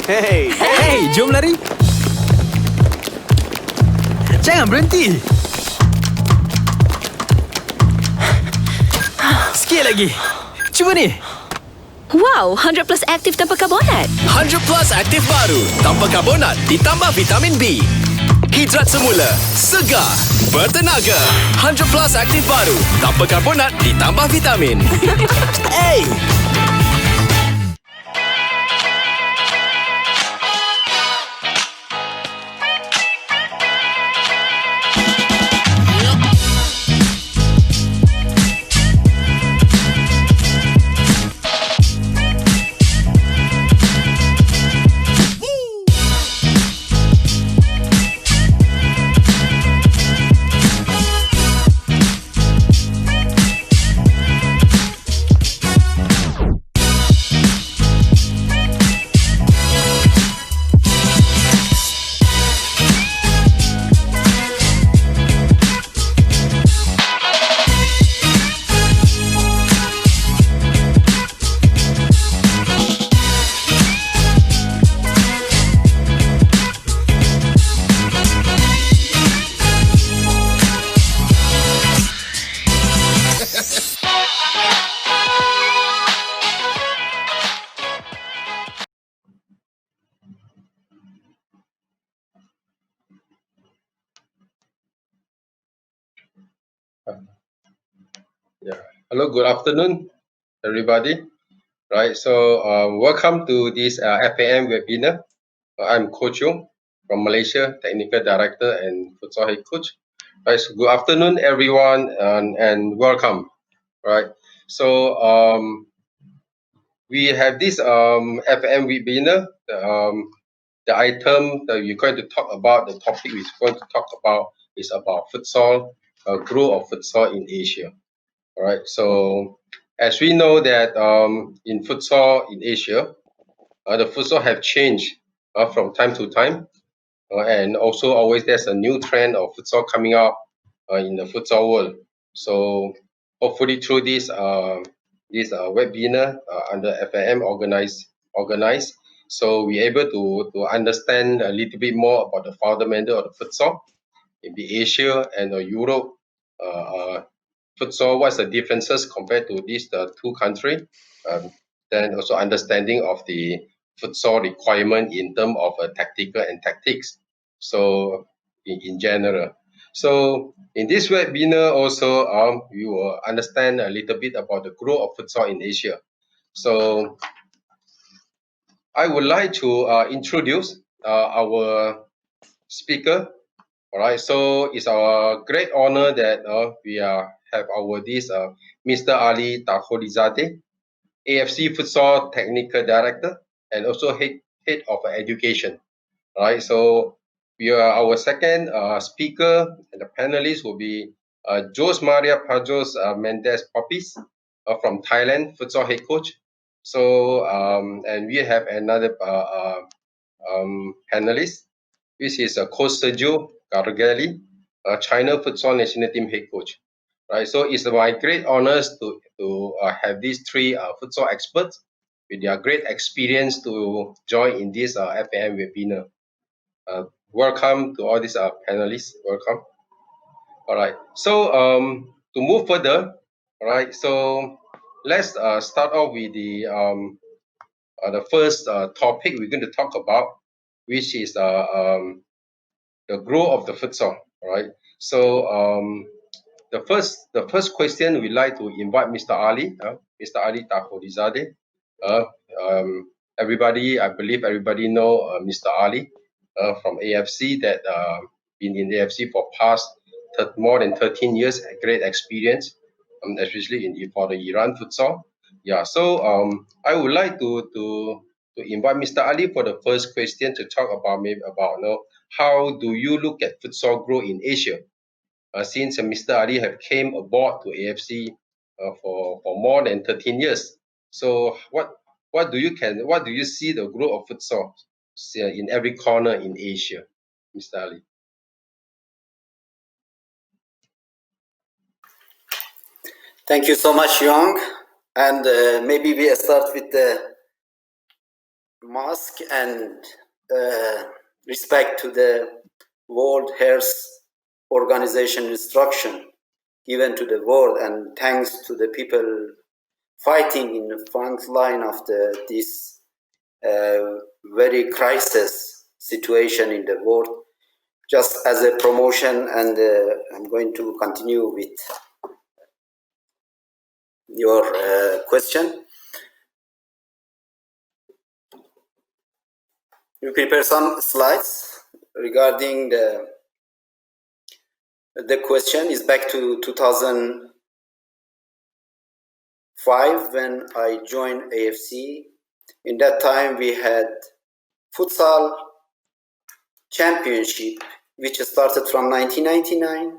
Hey, jom lari. Jangan berhenti. Sikit lagi. Cuba ni. Wow, 100 plus aktif tanpa karbonat. 100 plus aktif baru tanpa karbonat ditambah vitamin B. Hidrat semula, segar, bertenaga. 100 plus aktif baru tanpa karbonat ditambah vitamin. Hey! Hello, good afternoon, everybody. Right, so welcome to this FAM webinar. I'm Coach Yong from Malaysia, Technical Director and Futsal Head Coach. Right, so good afternoon, everyone, and welcome. Right, so we have this FAM webinar. The item that we're going to talk about, the topic we're going to talk about is about futsal, growth of futsal in Asia. All right. So as we know that in futsal in Asia, the futsal have changed from time to time, and also always there's a new trend of futsal coming up in the futsal world. So hopefully through this webinar under FAM organized, so we're able to understand a little bit more about the fundamental of the futsal in the Asia and Europe. Futsal, what's the differences compared to these two countries? Then also understanding of the futsal requirement in terms of tactical and tactics. So in general. So in this webinar also, we will understand a little bit about the growth of futsal in Asia. So I would like to introduce our speaker. All right, so it's our great honor that we have our Mr. Ali Targholizadeh, AFC Futsal Technical Director and also head of education. All right, so we are our second speaker, and the panelists will be Jose Maria Pazos Mendez Pulpis from Thailand, futsal head coach. So and we have another panelist, which is Coach Sergio Gargelli, China futsal national team head coach. Right, so it's my great honors to have these three futsal experts with their great experience to join in this FAM webinar. Welcome to all these panelists. Welcome. All right. So to move further, all right. So let's start off with the first topic we're going to talk about, which is the growth of the futsal. All right. So the first question we'd like to invite Mr. Ali Targholizadeh. Everybody, I believe everybody know Mr. Ali from AFC that been in AFC for past more than 13 years, great experience, especially for the Iran futsal. Yeah, so I would like to invite Mr. Ali for the first question to talk about how do you look at futsal growth in Asia? Since Mr. Ali have came aboard to AFC for more than 13 years. So what do you see the growth of futsal in every corner in Asia, Mr. Ali? Thank you so much, Yong. And maybe we start with mask and respect to the World Health Organization instruction given to the world, and thanks to the people fighting in the front line of this very crisis situation in the world. Just as a promotion, and I'm going to continue with your question. We prepare some slides regarding the question is back to 2005 when I joined AFC. In that time we had futsal championship, which started from 1999,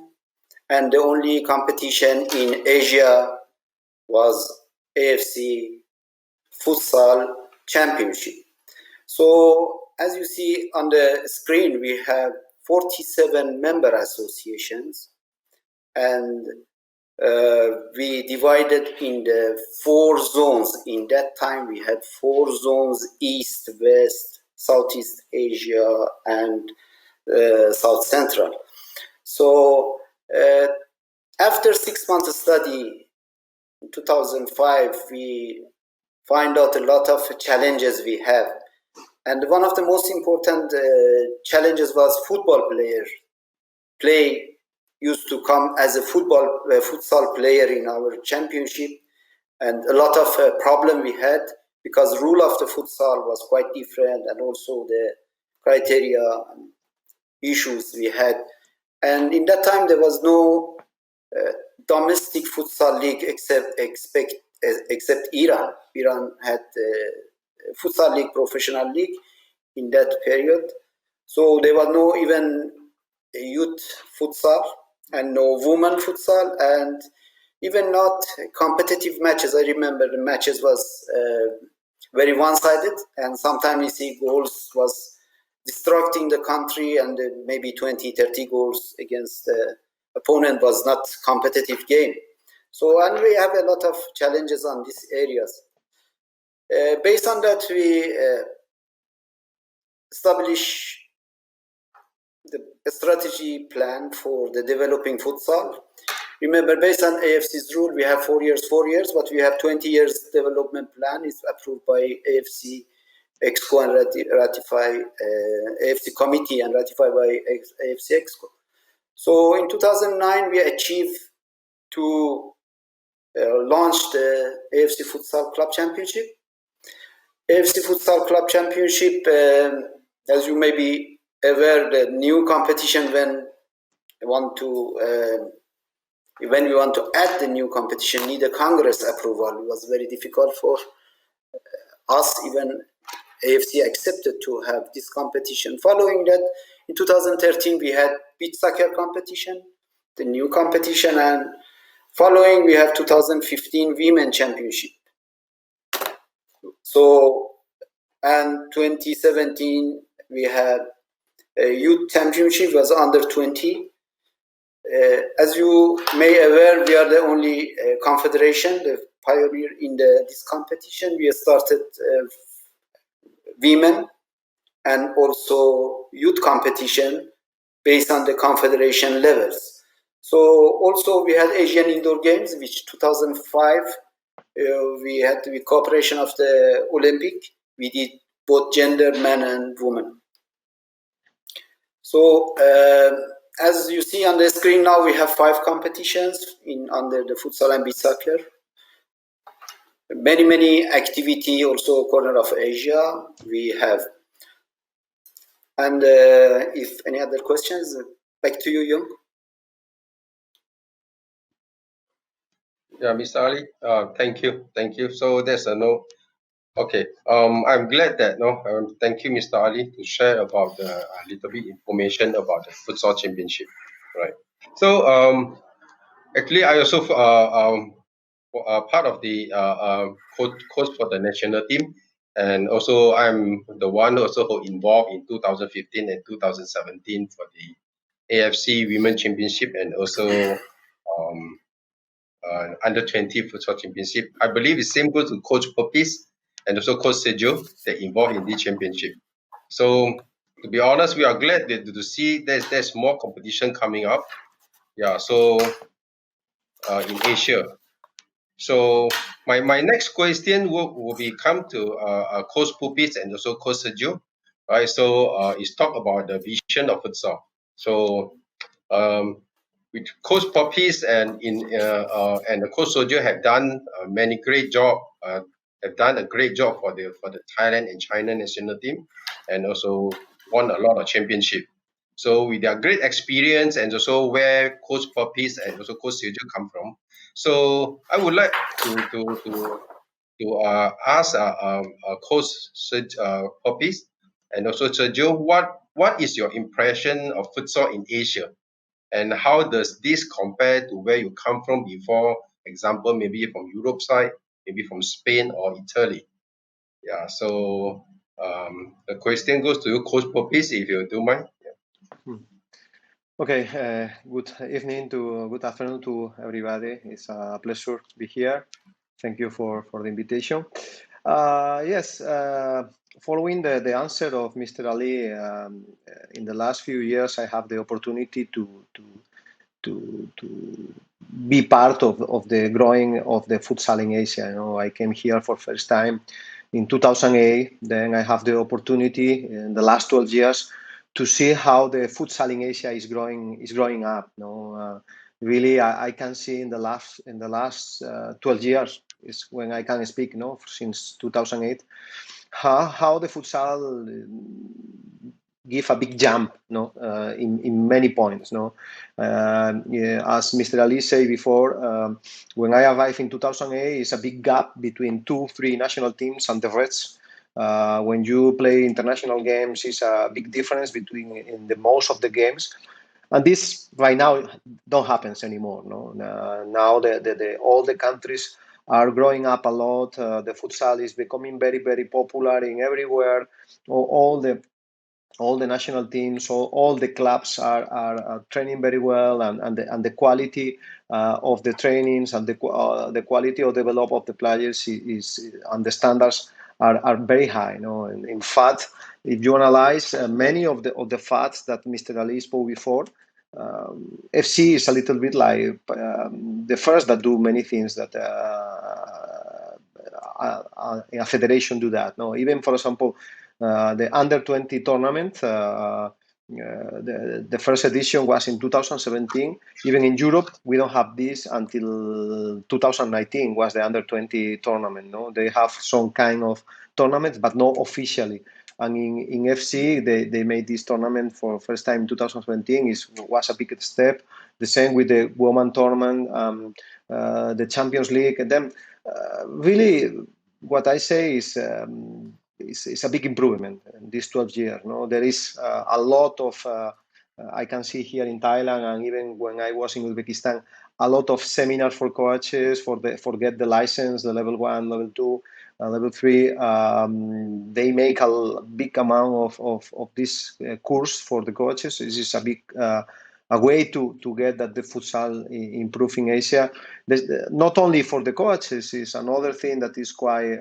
and the only competition in Asia was AFC futsal championship. So as you see on the screen, we have 47 member associations, and we divided in the 4 zones. In that time, we had 4 zones: East, West, Southeast Asia, and South Central. So after 6 months of study, in 2005, we find out a lot of challenges we have. And one of the most important challenges was football players. Play used to come as a futsal player in our championship, and a lot of problem we had because rule of the futsal was quite different, and also the criteria and issues we had. And in that time there was no domestic futsal league except Iran. Iran had futsal league, professional league in that period. So there was no even youth futsal and no women futsal, and even not competitive matches. I remember the matches was very one-sided, and sometimes you see goals was destructing the country, and maybe 20-30 goals against the opponent was not competitive game. So, and we have a lot of challenges on these areas. Based on that, we establish the strategy plan for the developing futsal. Remember, based on AFC's rule, we have 4 years, but we have 20 years development plan. It's approved by AFC Exco and ratified AFC committee and ratified by AFC Exco. So in 2009, we achieved to launch the AFC Futsal Club Championship. AFC Futsal Club Championship, as you may be aware, the new competition when we want to add the new competition, need a Congress approval. It was very difficult for us, even AFC accepted to have this competition. Following that, in 2013, we had beach soccer competition, the new competition, and following we have 2015 Women Championship. So, and 2017, we had a youth championship, was under 20. As you may aware, we are the only confederation, the pioneer in this competition. We started women and also youth competition based on the confederation levels. So also we had Asian Indoor Games, which 2005 we had the cooperation of the Olympic. We did both gender, men and women. So as you see on the screen now, we have 5 competitions under the futsal and beach soccer. Many activity, also corner of Asia we have. And if any other questions, back to you, Yong. Yeah, Mr. Ali, thank you. So there's a no. Okay, I'm glad that thank you, Mr. Ali, to share about a little bit information about the futsal championship, right? So actually, I also part of the coach for the national team, and also I'm the one also who involved in 2015 and 2017 for the AFC Women Championship, and also under 20 futsal championship. I believe the same goes to Coach Pulpis, and also Coach Sergio that involved in this championship. So to be honest, we are glad to see there's more competition coming up. Yeah, so in Asia. So my next question will be come to Coach Pulpis and also Coach Sergio. Right, so it's talk about the vision of futsal. So with Coach Pulpis and the Coach Sergio have done many great job. Have done a great job for the Thailand and China national team, and also won a lot of championship. So with their great experience and also where Coach Pulpis and also Coach Sergio come from, so I would like to ask Coach Pulpis and also Sergio, what is your impression of futsal in Asia, and how does this compare to where you come from before? Example, maybe from Europe side, maybe from Spain or Italy. Yeah. So the question goes to you, Coach Pulpis, if you don't mind. Okay, good evening to good afternoon to everybody. It's a pleasure to be here. Thank you for the invitation. Yes, following the answer of Mr. Ali, in the last few years, I have the opportunity to be part of the growing of the futsal in Asia. You know, I came here for first time in 2008. Then I have the opportunity in the last 12 years to see how the futsal in Asia is growing up. You know, really, I can see in the last 12 years is when I can speak. You know, since 2008, how the futsal give a big jump, no, in many points, no. Yeah, as Mr. Ali said before, when I arrived in 2008, it's a big gap between 2-3 national teams and the rest. When you play international games, it's a big difference between in the most of the games, and this right now don't happens anymore. No, now all the countries are growing up a lot. The futsal is becoming very popular in everywhere. All the national teams, all the clubs are training very well, and the quality of the trainings and the quality of develop of the players is and the standards are very high. You know, and in fact, if you analyze many of the facts that Mr. Ali spoke before, FC is a little bit like the first that do many things that a federation do that. No, even for example, the under 20 tournament. The first edition was in 2017. Even in Europe, we don't have this until 2019 was the under 20 tournament. No, they have some kind of tournaments, but not officially. And in FC, they made this tournament for first time in 2017. Was a big step. The same with the women tournament, the Champions League, and then really, what I say is. It's a big improvement in these 12 years. No, there is a lot of I can see here in Thailand, and even when I was in Uzbekistan, a lot of seminars for coaches for get the license, the level 1, level 2, level 3. They make a big amount of this course for the coaches. This is a big a way to get that the futsal improve in Asia. Not only for the coaches, is another thing that is quite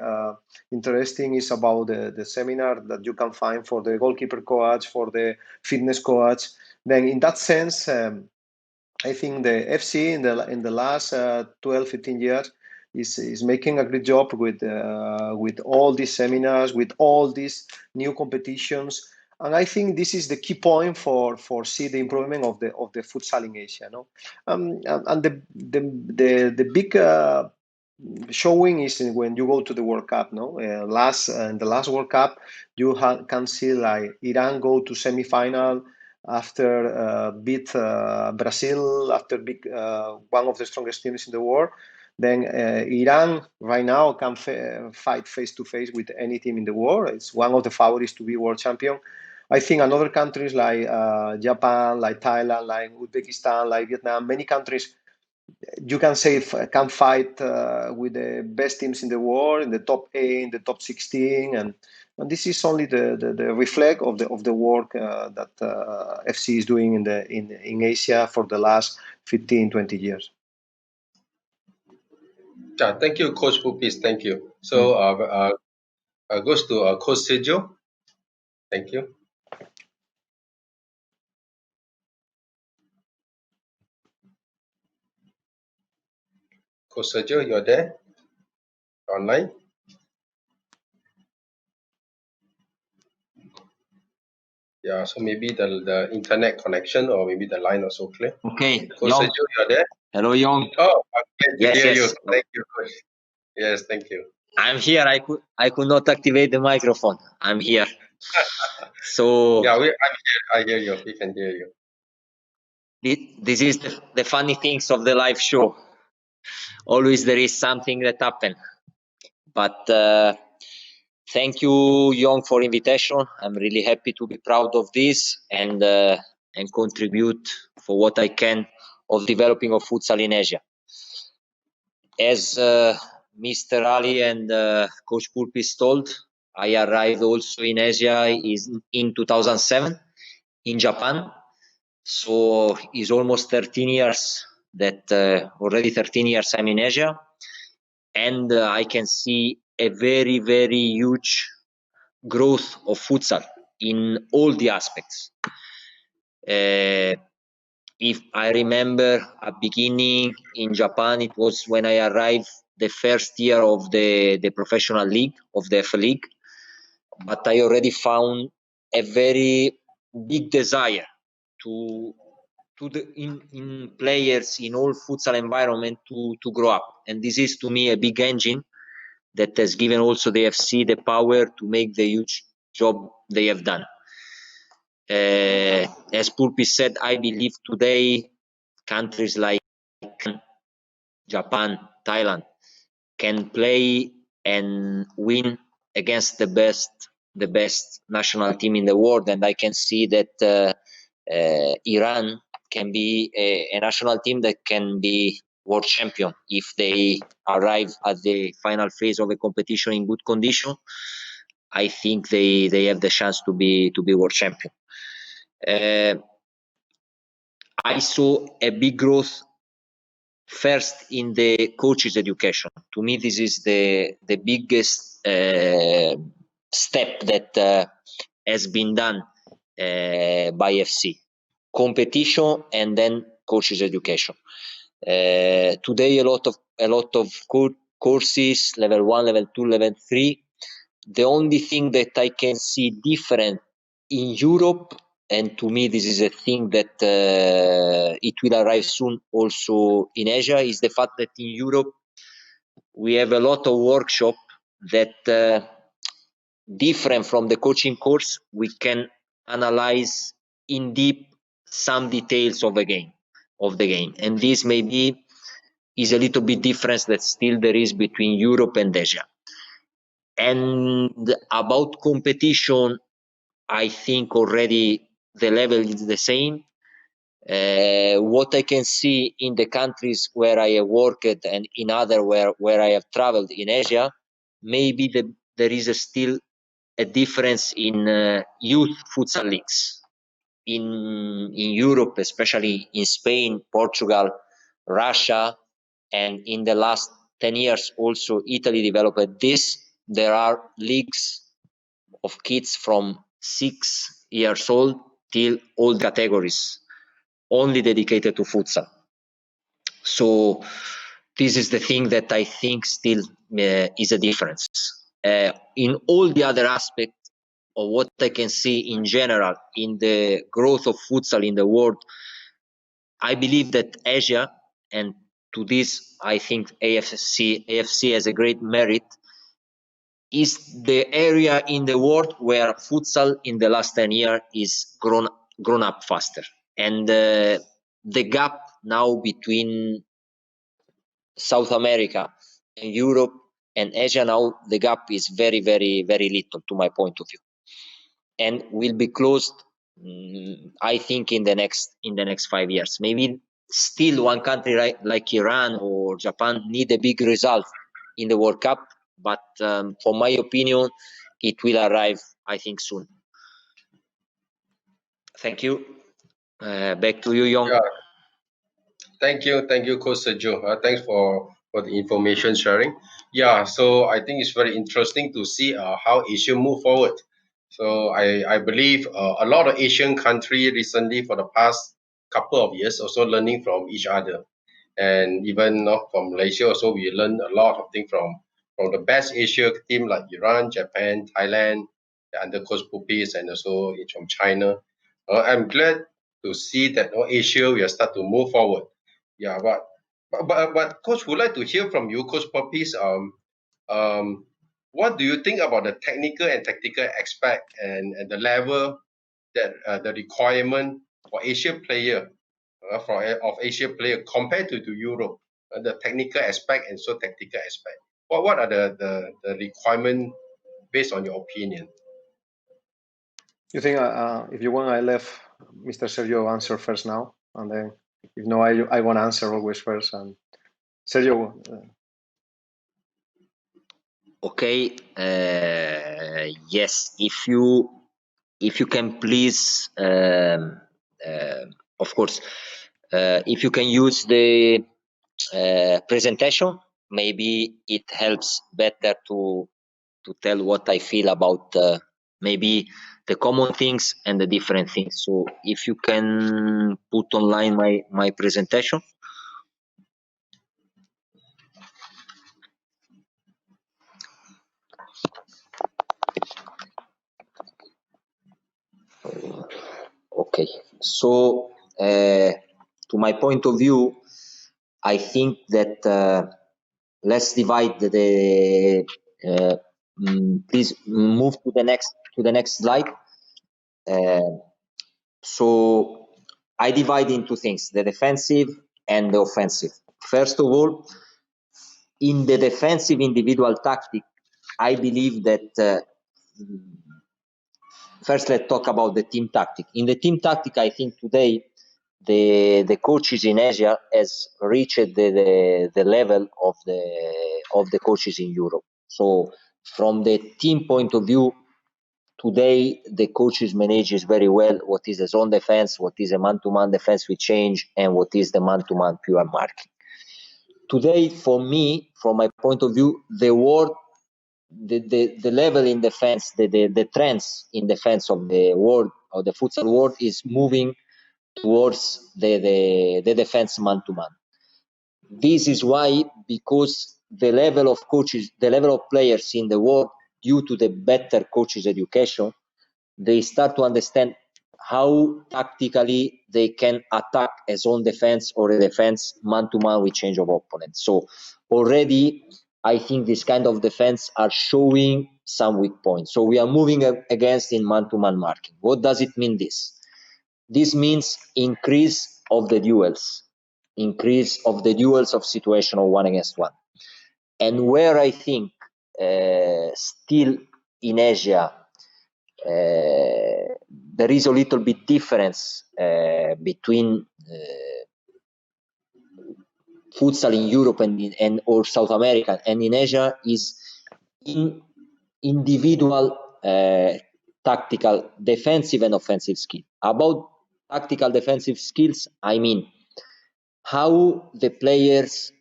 interesting is about the seminar that you can find for the goalkeeper coach, for the fitness coach. Then in that sense, I think the FC in the last 12-15 years is making a great job with all these seminars, with all these new competitions. And I think this is the key point for see the improvement of the futsal in Asia. No, and the big showing is when you go to the World Cup. No, in the last World Cup, you can see like Iran go to semi-final after beat Brazil, after beat one of the strongest teams in the world. Then Iran right now can fight face to face with any team in the world. It's one of the favorites to be world champion. I think other countries like Japan, like Thailand, like Uzbekistan, like Vietnam, many countries you can say can fight with the best teams in the world, in the top 8, in the top 16, and this is only the reflect of the work that FC is doing in Asia for the last 15-20 years. Thank you, Coach Pulpis. Thank you. So goes to Coach Sergio. Thank you. Coach Sergio, you're there? Online? Yeah, so maybe the internet connection or maybe the line also clear. Okay, Coach Yong. Sergio, you're there? Hello, Yong. Oh, I'm glad to Yes, hear yes. you. Thank you, Coach. Yes, thank you. I'm here. I could not activate the microphone. I'm here. So Yeah, I'm here. I hear you. We can hear you. this is the funny things of the live show. Always there is something that happen. But thank you, Yong, for invitation. I'm really happy to be proud of this and contribute for what I can of developing of futsal in Asia. As Mr. Ali and Coach Pulpis told, I arrived also in Asia in 2007 in Japan. So it's almost 13 years that already 13 years I'm in Asia. And I can see a very, very huge growth of futsal in all the aspects. If I remember at beginning in Japan, it was when I arrived the first year of the professional league, of the F League. But I already found a very big desire to in players in all futsal environment to grow up. And this is to me a big engine that has given also the FC the power to make the huge job they have done. As Pulpis said, I believe today countries like Japan, Thailand can play and win against the best national team in the world, and I can see that Iran can be a national team that can be world champion if they arrive at the final phase of a competition in good condition. I think they have the chance to be world champion. I saw a big growth first in the coaches education. To me, this is the biggest step that has been done by FC. Competition and then coaches education. Today, a lot of courses, level 1, level 2, level 3. The only thing that I can see different in Europe, and to me this is a thing that it will arrive soon also in Asia, is the fact that in Europe we have a lot of workshop that different from the coaching course, we can analyze in deep some details of the game, and this maybe is a little bit difference that still there is between Europe and Asia. And about competition, I think already the level is the same. What I can see in the countries where I have worked and in other where I have traveled in Asia, maybe there is still a difference in youth futsal leagues. In Europe, especially in Spain, Portugal, Russia, and in the last 10 years also Italy developed this. There are leagues of kids from 6 years old till all categories, only dedicated to futsal. So this is the thing that I think still is a difference. In all the other aspects of what I can see in general in the growth of futsal in the world, I believe that Asia, and to this I think AFC has a great merit, is the area in the world where futsal in the last 10 years is grown up faster. And the gap now between South America and Europe and Asia, now the gap is very, very, very little to my point of view. And will be closed, I think, in the next 5 years. Maybe still one country like Iran or Japan need a big result in the World Cup, but for my opinion, it will arrive, I think, soon. Thank you. Back to you, Yong. Yeah. Thank you, Coach Sergio. Thanks for for the information sharing. Yeah, so I think it's very interesting to see how Asia move forward. So I believe a lot of Asian country recently for the past couple of years also learning from each other, and even from Malaysia also we learn a lot of things from the best Asia team like Iran, Japan, Thailand, the under coach Pulpis, and also from China. I'm glad to see that Asia we are start to move forward. Yeah, but coach would like to hear from you, Coach Pulpis. Um, what do you think about the technical and tactical aspect and the level that the requirement for Asia player of Asia player compared to Europe, the technical aspect and so tactical aspect. What are the requirement based on your opinion? You think if you want, I left Mr. Sergio answer first now, and then if no, I want to answer always first. And Sergio, Okay. Yes. If you can please, of course, if you can use the presentation, maybe it helps better to tell what I feel about maybe the common things and the different things. So if you can put online my presentation. Okay, so to my point of view, I think that let's divide the. Please move to the next slide. So I divide into things: the defensive and the offensive. First of all, in the defensive individual tactic, I believe that. First, let's talk about the team tactic. In the team tactic, I think today the coaches in Asia has reached the level of the coaches in Europe. So from the team point of view, today the coaches manages very well what is a zone defense, what is a man-to-man defense with change, and what is the man-to-man pure marking. Today, for me, from my point of view, the level in defense, the trends in defense of the world, of the futsal world, is moving towards the defense man-to-man. This is why, because the level of coaches, the level of players in the world, due to the better coaches education, they start to understand how tactically they can attack a zone defense or a defense man-to-man with change of opponents. So already I think this kind of defense are showing some weak points. So we are moving against in man-to-man marking. What does it mean this? This means increase of the duels of situational 1 against 1. And where I think still in Asia there is a little bit difference between futsal in Europe and or South America and in Asia is in individual tactical defensive and offensive skill. About tactical defensive skills, I mean how the players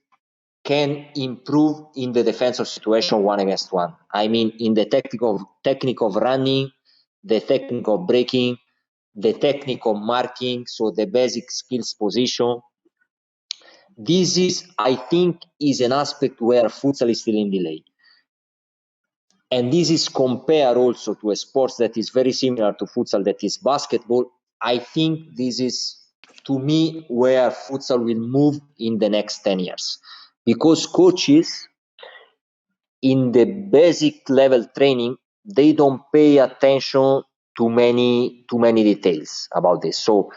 can improve in the defensive situation 1 against 1. I mean in the technique of running, the technique of breaking, the technique of marking, so the basic skills position. This is, I think, is an aspect where futsal is still in delay. And this is compared also to a sport that is very similar to futsal, that is basketball. I think this is, to me, where futsal will move in the next 10 years. Because coaches, in the basic level training, they don't pay attention to many details about this. So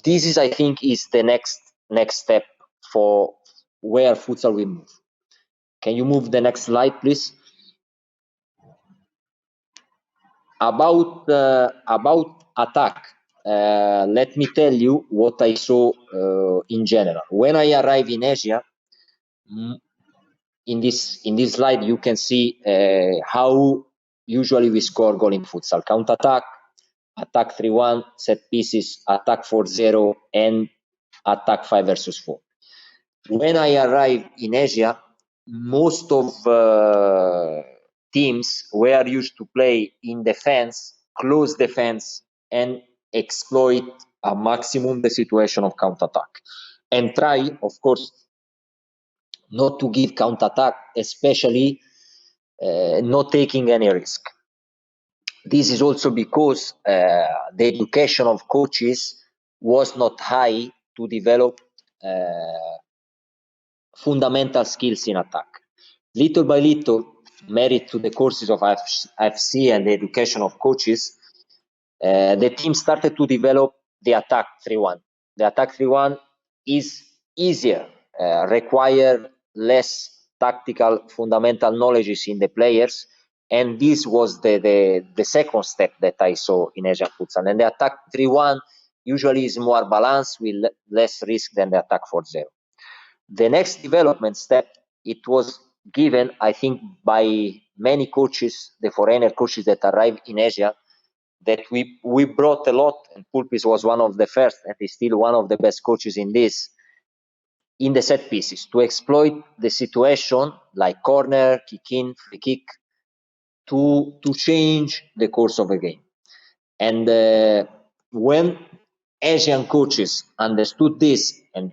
this is, I think, is the next step for where futsal will move. Can you move the next slide, please? About attack, let me tell you what I saw in general. When I arrived in Asia, in this slide you can see how usually we score goal in futsal: counter attack 3-1, set pieces, attack 4-0, and attack 5 versus 4. When I arrived in Asia, most of teams were used to play in defense, close defense, and exploit a maximum the situation of counter-attack. And try, of course, not to give counter-attack, especially not taking any risk. This is also because the education of coaches was not high to develop fundamental skills in attack. Little by little, merit to the courses of IFC and the education of coaches, the team started to develop the attack 3-1. The attack 3-1 is easier, require less tactical fundamental knowledges in the players, and this was the second step that I saw in Asian futsal. And the attack 3-1 usually is more balanced with less risk than the attack 4-0. The next development step, it was given, I think, by many coaches, the foreigner coaches that arrived in Asia, that we brought a lot, and Pulpis was one of the first, and is still one of the best coaches in this, in the set pieces, to exploit the situation, like corner, kick in, free kick, to change the course of a game. And when Asian coaches understood this and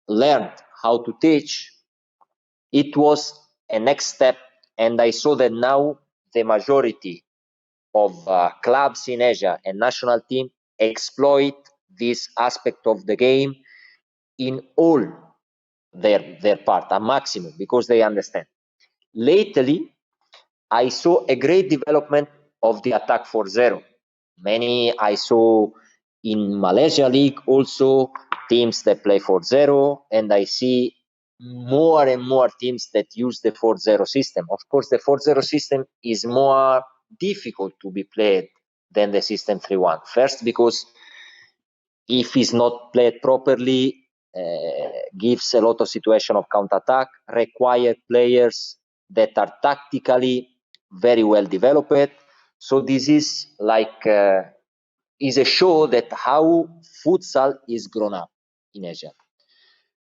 learned how to teach, it was a next step, and I saw that now the majority of clubs in Asia and national team exploit this aspect of the game in all their part, a maximum, because they understand. Lately, I saw a great development of the attack 4-0. Many I saw in Malaysia League also teams that play 4-0, and I see more and more teams that use the 4-0 system. Of course, the 4-0 system is more difficult to be played than the system 3-1. First, because if it's not played properly, gives a lot of situation of counter-attack, require players that are tactically very well developed. So this is like is a show that how futsal is grown up in Asia.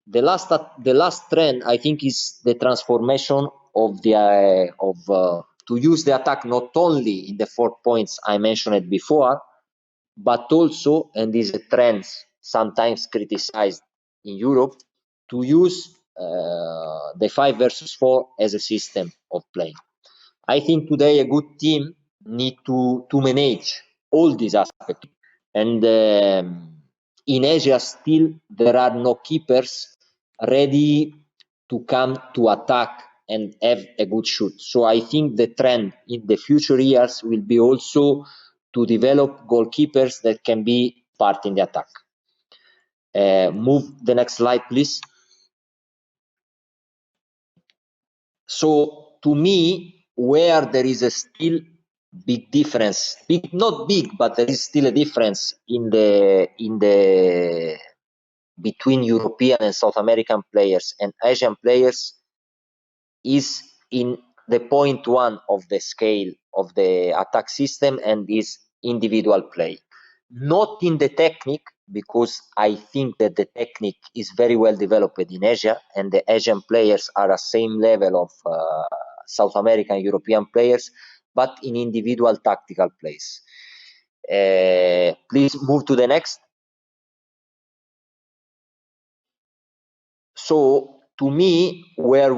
The last trend, I think, is the transformation of the to use the attack not only in the 4 points I mentioned before, but also, and this is a trend sometimes criticized in Europe, to use the 5 versus 4 as a system of playing. I think today a good team need to manage all these aspects. And in Asia still there are no keepers ready to come to attack and have a good shoot. So I think the trend in the future years will be also to develop goalkeepers that can be part in the attack. Move the next slide, please. So to me, where there is a still big difference, not big, but there is still a difference in the between European and South American players and Asian players, is in the point 1 of the scale of the attack system, and is individual play. Not in the technique, because I think that the technique is very well developed in Asia, and the Asian players are the same level of South American European players, but in individual tactical plays. Please move to the next. So to me, where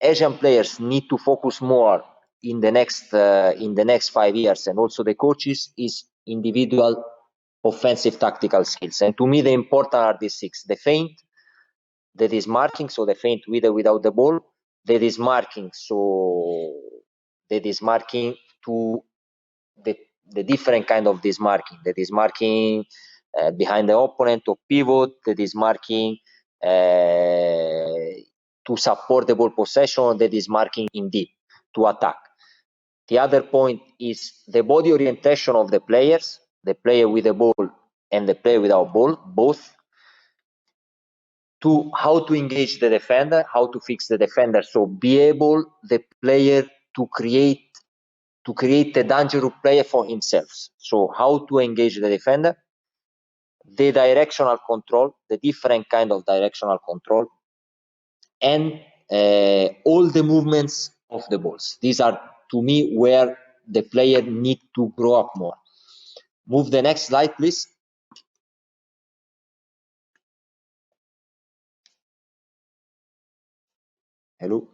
Asian players need to focus more in the next 5 years, and also the coaches, is individual offensive tactical skills. And to me, the important are these 6: the feint, that is marking, so the feint with or without the ball, that is marking, so that is marking to the different kind of this marking, that is marking behind the opponent or pivot, that is marking to support the ball possession, that is marking in deep to attack. The other point is the body orientation of the players, the player with the ball and the player without ball, both, to how to engage the defender, how to fix the defender, so be able the player to create a dangerous player for himself. So how to engage the defender. the directional control, the different kind of directional control, and all the movements of the balls. These are, to me, where the player need to grow up more. Move the next slide, please. Hello.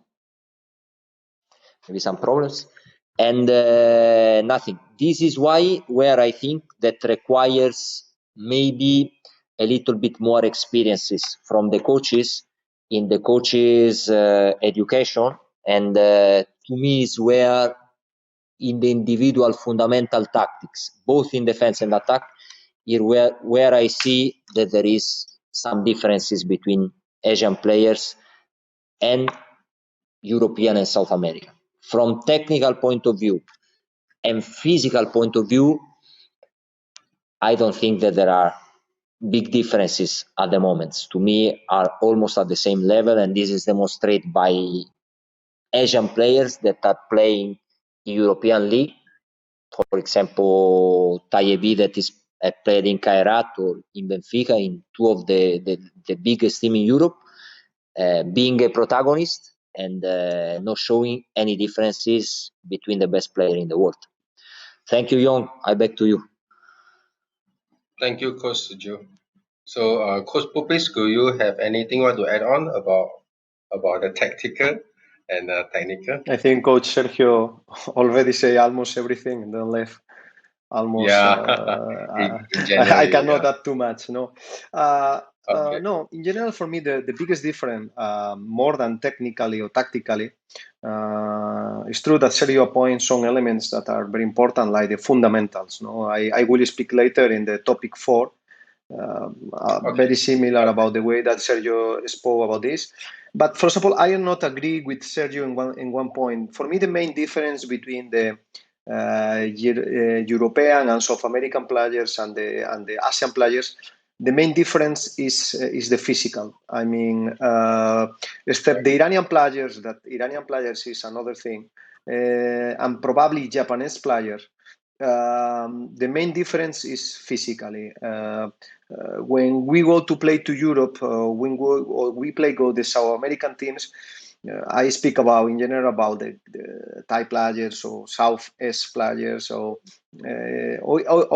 Maybe some problems. And nothing. This is where I think that requires maybe a little bit more experiences from the coaches in the coaches' education. And to me is where in the individual fundamental tactics, both in defense and attack, here where I see that there is some differences between Asian players and European and South American. From technical point of view and physical point of view, I don't think that there are big differences at the moment. To me, are almost at the same level, and this is demonstrated by Asian players that are playing in European League. For example, Tayebi that is played in Kairat or in Benfica, in two of the biggest team in Europe, being a protagonist and not showing any differences between the best player in the world. Thank you, Yong. I back to you. Thank you, Coach Sergio. So, Coach Pulpis, do you have anything you want to add on about the tactical and technical? I think Coach Sergio already say almost everything and then left almost. Yeah, in general, I cannot yeah. add too much. No, Okay. no. In general, for me, the biggest difference, more than technically or tactically, it's true that Sergio points some elements that are very important, like the fundamentals. No, I will speak later in the topic 4. Very similar about the way that Sergio spoke about this. But first of all, I am not agree with Sergio in one point. For me, the main difference between the European and South American players and the Asian players, the main difference is the physical. I mean, except the Iranian players, that Iranian players is another thing, and probably Japanese players. The main difference is physically. When we go to play to Europe, when we play the South American teams, I speak about in general about the Thai players or Southeast players, or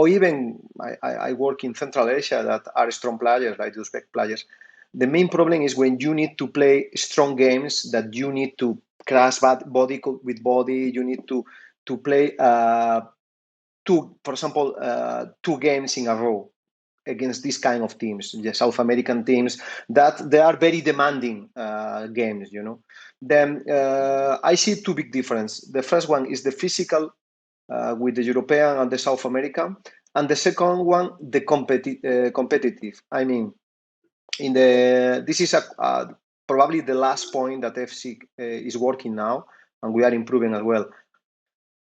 even I work in Central Asia that are strong players, like Uzbek players. The main problem is when you need to play strong games, that you need to crash body with body. You need to play for example, 2 games in a row against this kind of teams, the South American teams, that they are very demanding games, you know. Then I see 2 big differences. The first one is the physical with the European and the South American, and the second one, the competitive. I mean, this is probably the last point that FC is working now, and we are improving as well.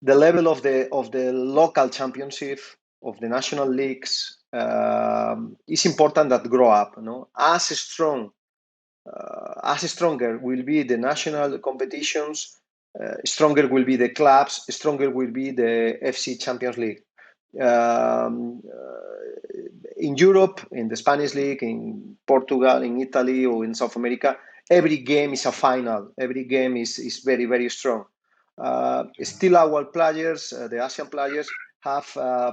The level of the local championship, of the national leagues, is important that grow up. No, as stronger will be the national competitions, stronger will be the clubs, stronger will be the FC Champions League. In Europe, in the Spanish League, in Portugal, in Italy, or in South America, every game is a final. Every game is very, very strong. Still, our players, the Asian players, have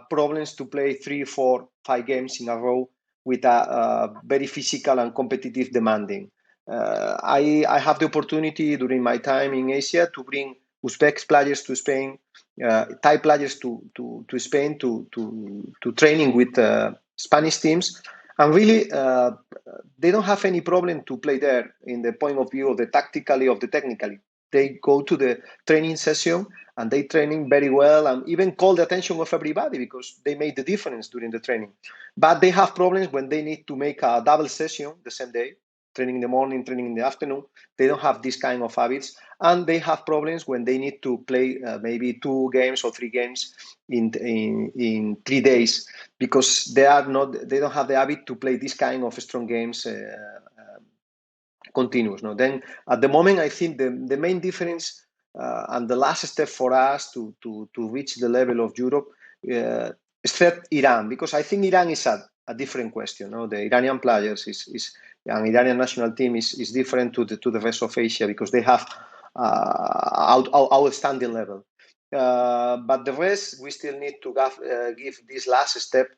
problems to play 3, 4, 5 games in a row with a very physical and competitive demanding. I have the opportunity during my time in Asia to bring Uzbek players to Spain, Thai players to Spain to training with Spanish teams, and really they don't have any problem to play there in the point of view of the tactically, of the technically. They go to the training session and they training very well, and even call the attention of everybody because they made the difference during the training. But they have problems when they need to make a double session the same day, training in the morning, training in the afternoon. They don't have this kind of habits, and they have problems when they need to play maybe 2 games or 3 games in 3 days, because they don't have the habit to play this kind of strong games continuous. No, then at the moment I think the main difference and the last step for us to reach the level of Europe, except Iran, because I think Iran is a different question. No? The Iranian players and Iranian national team is different to the rest of Asia because they have outstanding level. But the rest, we still need to give this last step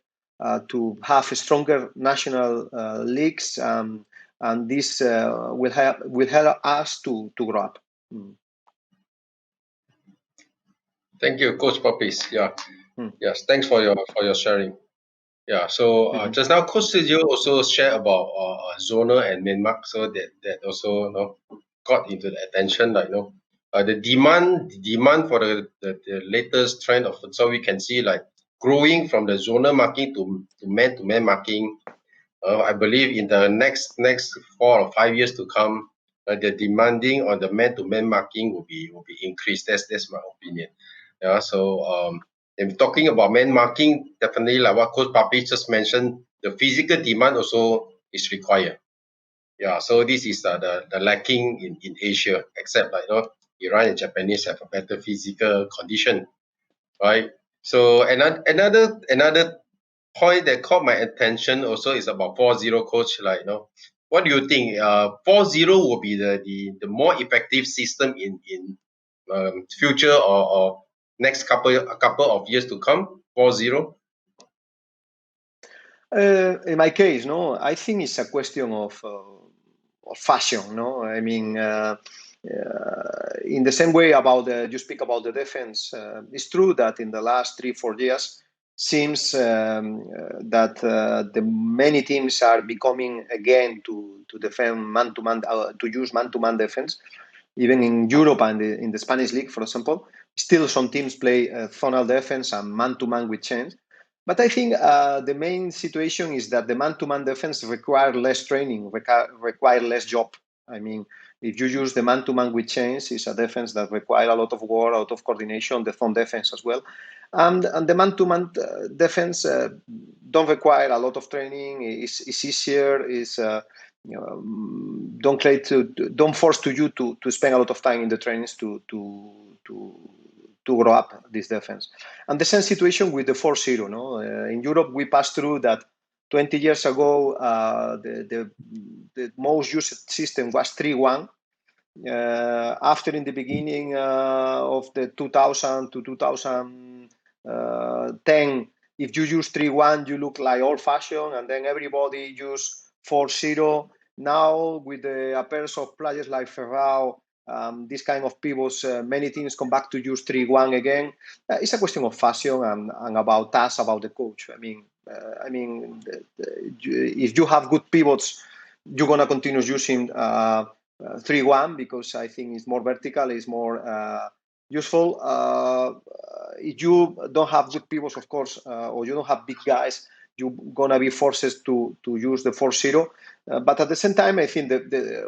to have stronger national leagues, and this will help us to grow up. Thank you, Coach Pulpis. Yeah. Yes, thanks for your sharing. Yeah, so just now Coach Sergio also shared about zonal and min-mark, so that also got into the attention, like the demand for the latest trend of futsal, we can see like growing from the zonal marking to man-to-man marking. I believe in the next 4 or 5 years to come, the demanding on the man-to-man marking will be increased. That's my opinion. Yeah, so and talking about man marking, definitely like what Coach Papi just mentioned, the physical demand also is required. Yeah, so this is the lacking in Asia, except like Iran and Japanese have a better physical condition, right? So another point that caught my attention also is about 4-0, Coach. Like what do you think? 4-0 will be the more effective system in future or next couple of years to come? 4-0. In my case, no, I think it's a question of fashion. No, I mean, in the same way about you speak about the defense, it's true that in the last 3-4 years, seems that the many teams are becoming again to defend man-to-man, to use man-to-man defense. Even in Europe and in the Spanish league, for example, still some teams play zonal defense and man-to-man with chains. But I think the main situation is that the man-to-man defense require less training, require less job. I mean, if you use the man-to-man with chains, it's a defense that requires a lot of work, a lot of coordination, the zone defense as well. And the man-to-man defense don't require a lot of training. It's easier. Don't force you to spend a lot of time in the trainings to grow up this defense. And the same situation with the 4-0. No, in Europe we passed through that 20 years ago. The most used system was 3-1. After in the beginning of the 2000 to 2010, if you use 3-1, you look like old-fashioned, and then everybody use 4-0. Now, with the appearance of players like Ferrao, this kind of pivots, many teams come back to use 3-1 again. It's a question of fashion and about us, about the coach. I mean, if you have good pivots, you're gonna continue using 3-1 because I think it's more vertical, it's more useful. If you don't have good pivots, of course, or you don't have big guys, you're gonna be forced to use the 4-0. But at the same time, I think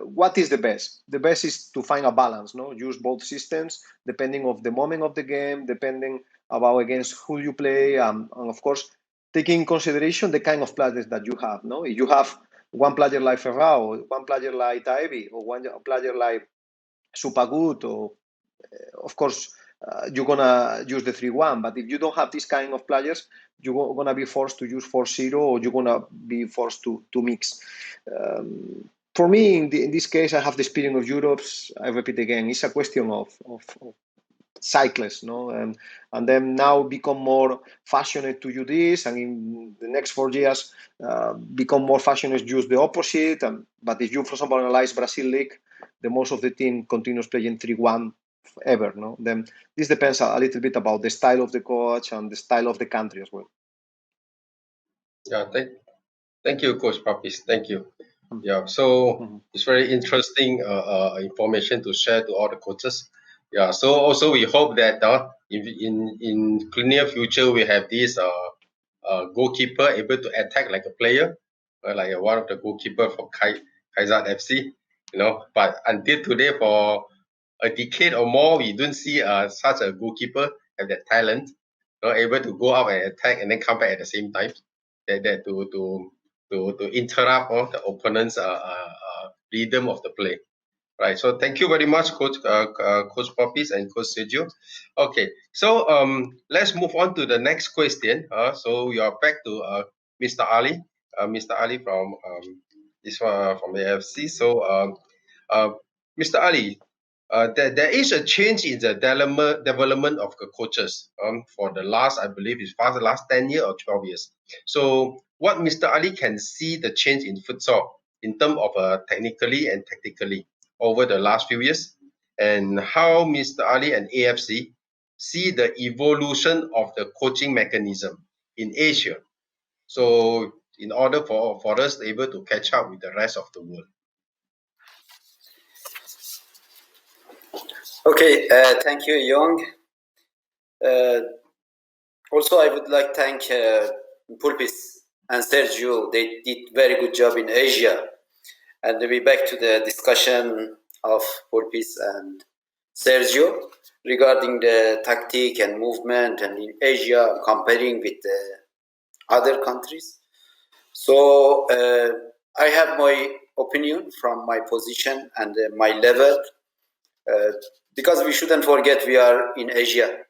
what is the best? The best is to find a balance. No, use both systems depending of the moment of the game, depending about against who you play, and of course taking in consideration the kind of players that you have. No, if you have one player like Ferrao, one player like Taevi, or one player like Supagut, or of course you're gonna use the 3-1. But if you don't have this kind of players, you're gonna be forced to use 4-0, or you're gonna be forced to mix. For me, in this case, I have the experience of Europe. I repeat again, it's a question of cyclists, no, and then now become more fashionable to use this, and in the next 4 years become more fashionable to use the opposite. But if you, for example, analyze Brazil league, the most of the team continues playing 3-1 ever. No, then this depends a little bit about the style of the coach and the style of the country as well. Yeah, thank you, Coach Papis. Thank you. Yeah, so it's very interesting information to share to all the coaches. Yeah, so also we hope that in near future we have this goalkeeper able to attack like a player, like one of the goalkeeper for Kaizad FC. But until today, for a decade or more, we don't see such a goalkeeper have that talent, able to go out and attack and then come back at the same time. That to interrupt the opponent's rhythm of the play. Right. So thank you very much, Coach Pulpis and Coach Sergio. Okay. So let's move on to the next question. So we are back to Mr. Ali. Mr. Ali from from the AFC. So, Mr. Ali, there is a change in the development of the coaches for the last, I believe, it's past the last 10 years or 12 years. So, what Mr. Ali can see the change in futsal in terms of technically and tactically over the last few years, and how Mr. Ali and AFC see the evolution of the coaching mechanism in Asia. So in order for us to able to catch up with the rest of the world. Okay, thank you, Yong. Also, I would like to thank Pulpis and Sergio. They did very good job in Asia. And we're back to the discussion of Pulpis and Sergio regarding the tactic and movement and in Asia comparing with the other countries. So I have my opinion from my position and my level because we shouldn't forget we are in Asia.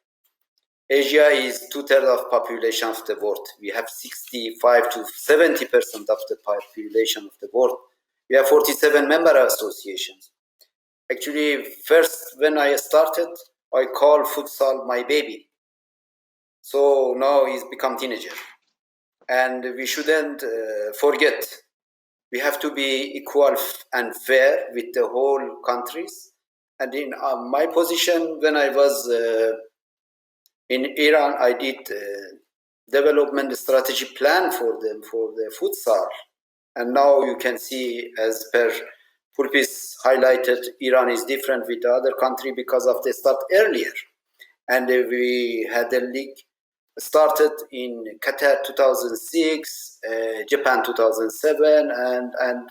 Asia is 2/3 of population of the world. We have 65 to 70% of the population of the world. We have 47 member associations. Actually, first when I started, I call futsal my baby. So now he's become teenager. And we shouldn't forget, we have to be equal and fair with the whole countries. And in my position, when I was in Iran, I did development strategy plan for them for the futsal. And now you can see, as per Pulpis highlighted, Iran is different with the other country because of they start earlier. And we had the league started in Qatar 2006, Japan 2007, and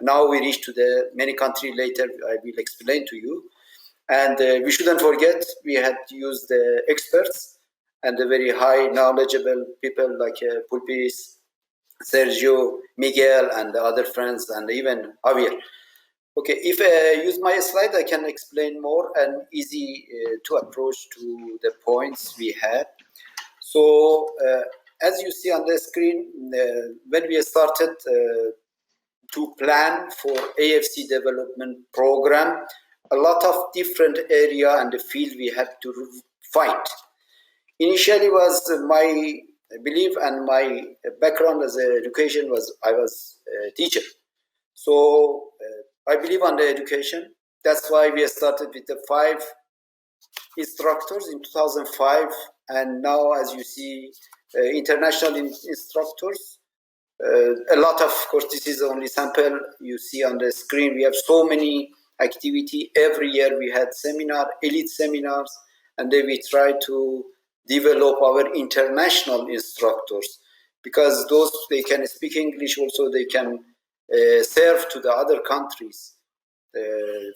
now we reach to the many countries later. I will explain to you. And we shouldn't forget we had used the experts and the very high knowledgeable people like Pulpis, Sergio, Miguel, and the other friends, and even Javier. Okay, if I use my slide, I can explain more and easy to approach to the points we had. So, as you see on the screen, when we started to plan for AFC development program, a lot of different area and the field we had to fight. Initially was my belief and my background as a education was I was a teacher. So I believe on the education. That's why we started with the 5 instructors in 2005, and now as you see, international instructors. A lot of course, this is only sample you see on the screen. We have so many activity. Every year we had seminar, elite seminars, and then we try to develop our international instructors because those they can speak English also, they can serve to the other countries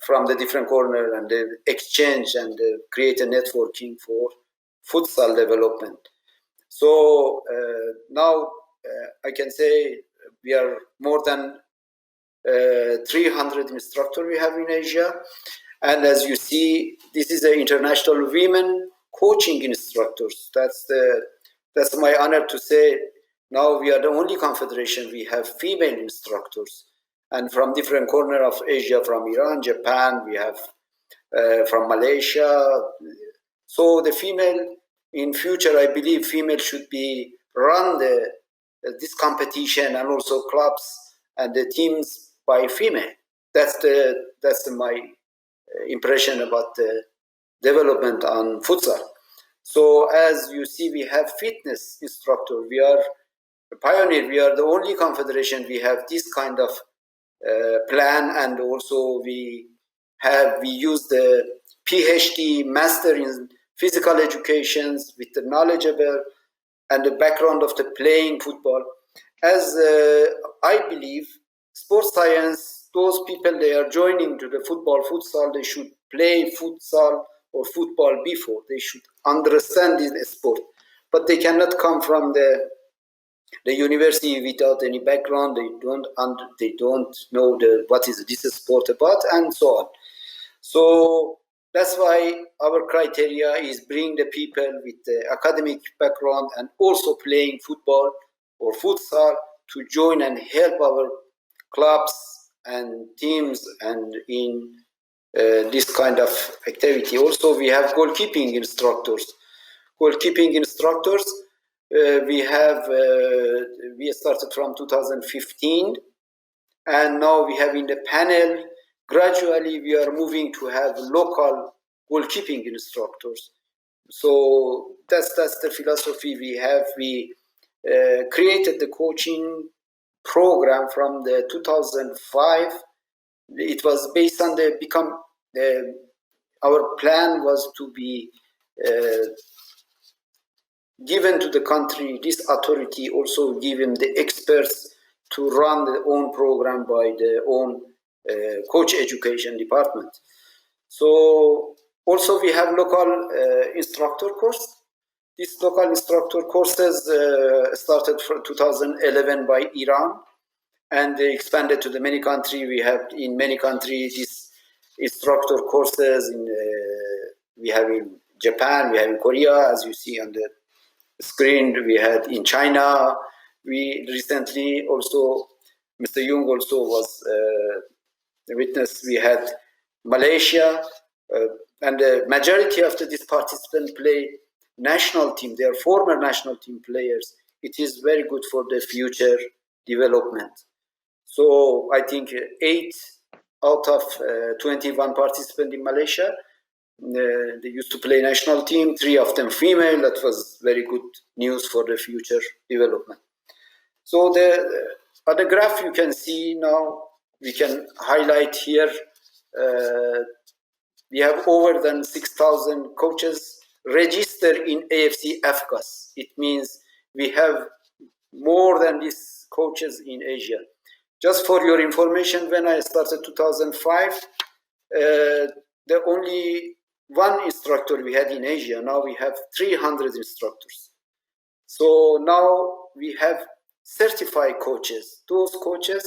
from the different corner and exchange and create a networking for futsal development. So now I can say we are more than 300 instructors we have in Asia. And as you see, this is the international women coaching instructors. That's my honor to say. Now we are the only confederation we have female instructors, and from different corner of Asia, from Iran, Japan, we have from Malaysia. So the female in future, I believe female should be run this competition and also clubs and the teams by female. That's my impression about the development on futsal. So as you see, we have fitness instructor. We are a pioneer. We are the only confederation we have this kind of plan, and also we use the PhD master in physical education with the knowledgeable and the background of the playing football. As I believe, sports science, those people they are joining to the futsal, they should play futsal or football before. They should understand this sport, but they cannot come from the university without any background. They don't know what is this sport about, and so on. So that's why our criteria is bring the people with the academic background and also playing football or futsal to join and help our clubs and teams and in this kind of activity. Also, we have goalkeeping instructors. Goalkeeping instructors, we started from 2015, and now we have in the panel. Gradually, we are moving to have local goalkeeping instructors. So that's the philosophy we have. We created the coaching program from the 2005. It was based on our plan was to be given to the country, this authority also given the experts to run their own program by their own coach education department. So also we have local instructor course. These local instructor courses started from 2011 by Iran, and they expanded to the many countries. We have in many countries these instructor courses. We have in Japan, we have in Korea, as you see on the screen. We had in China. We recently also, Mr. Yong also was a witness. We had Malaysia, and the majority of these participants play national team. They are former national team players. It is very good for the future development. So I think 8 out of 21 participants in Malaysia, they used to play national team, 3 of them female. That was very good news for the future development. So on the graph you can see now, we can highlight here, we have over than 6,000 coaches registered in AFC FCAS. It means we have more than these coaches in Asia. Just for your information, when I started 2005, the only one instructor we had in Asia. Now we have 300 instructors. So now we have certified coaches. Those coaches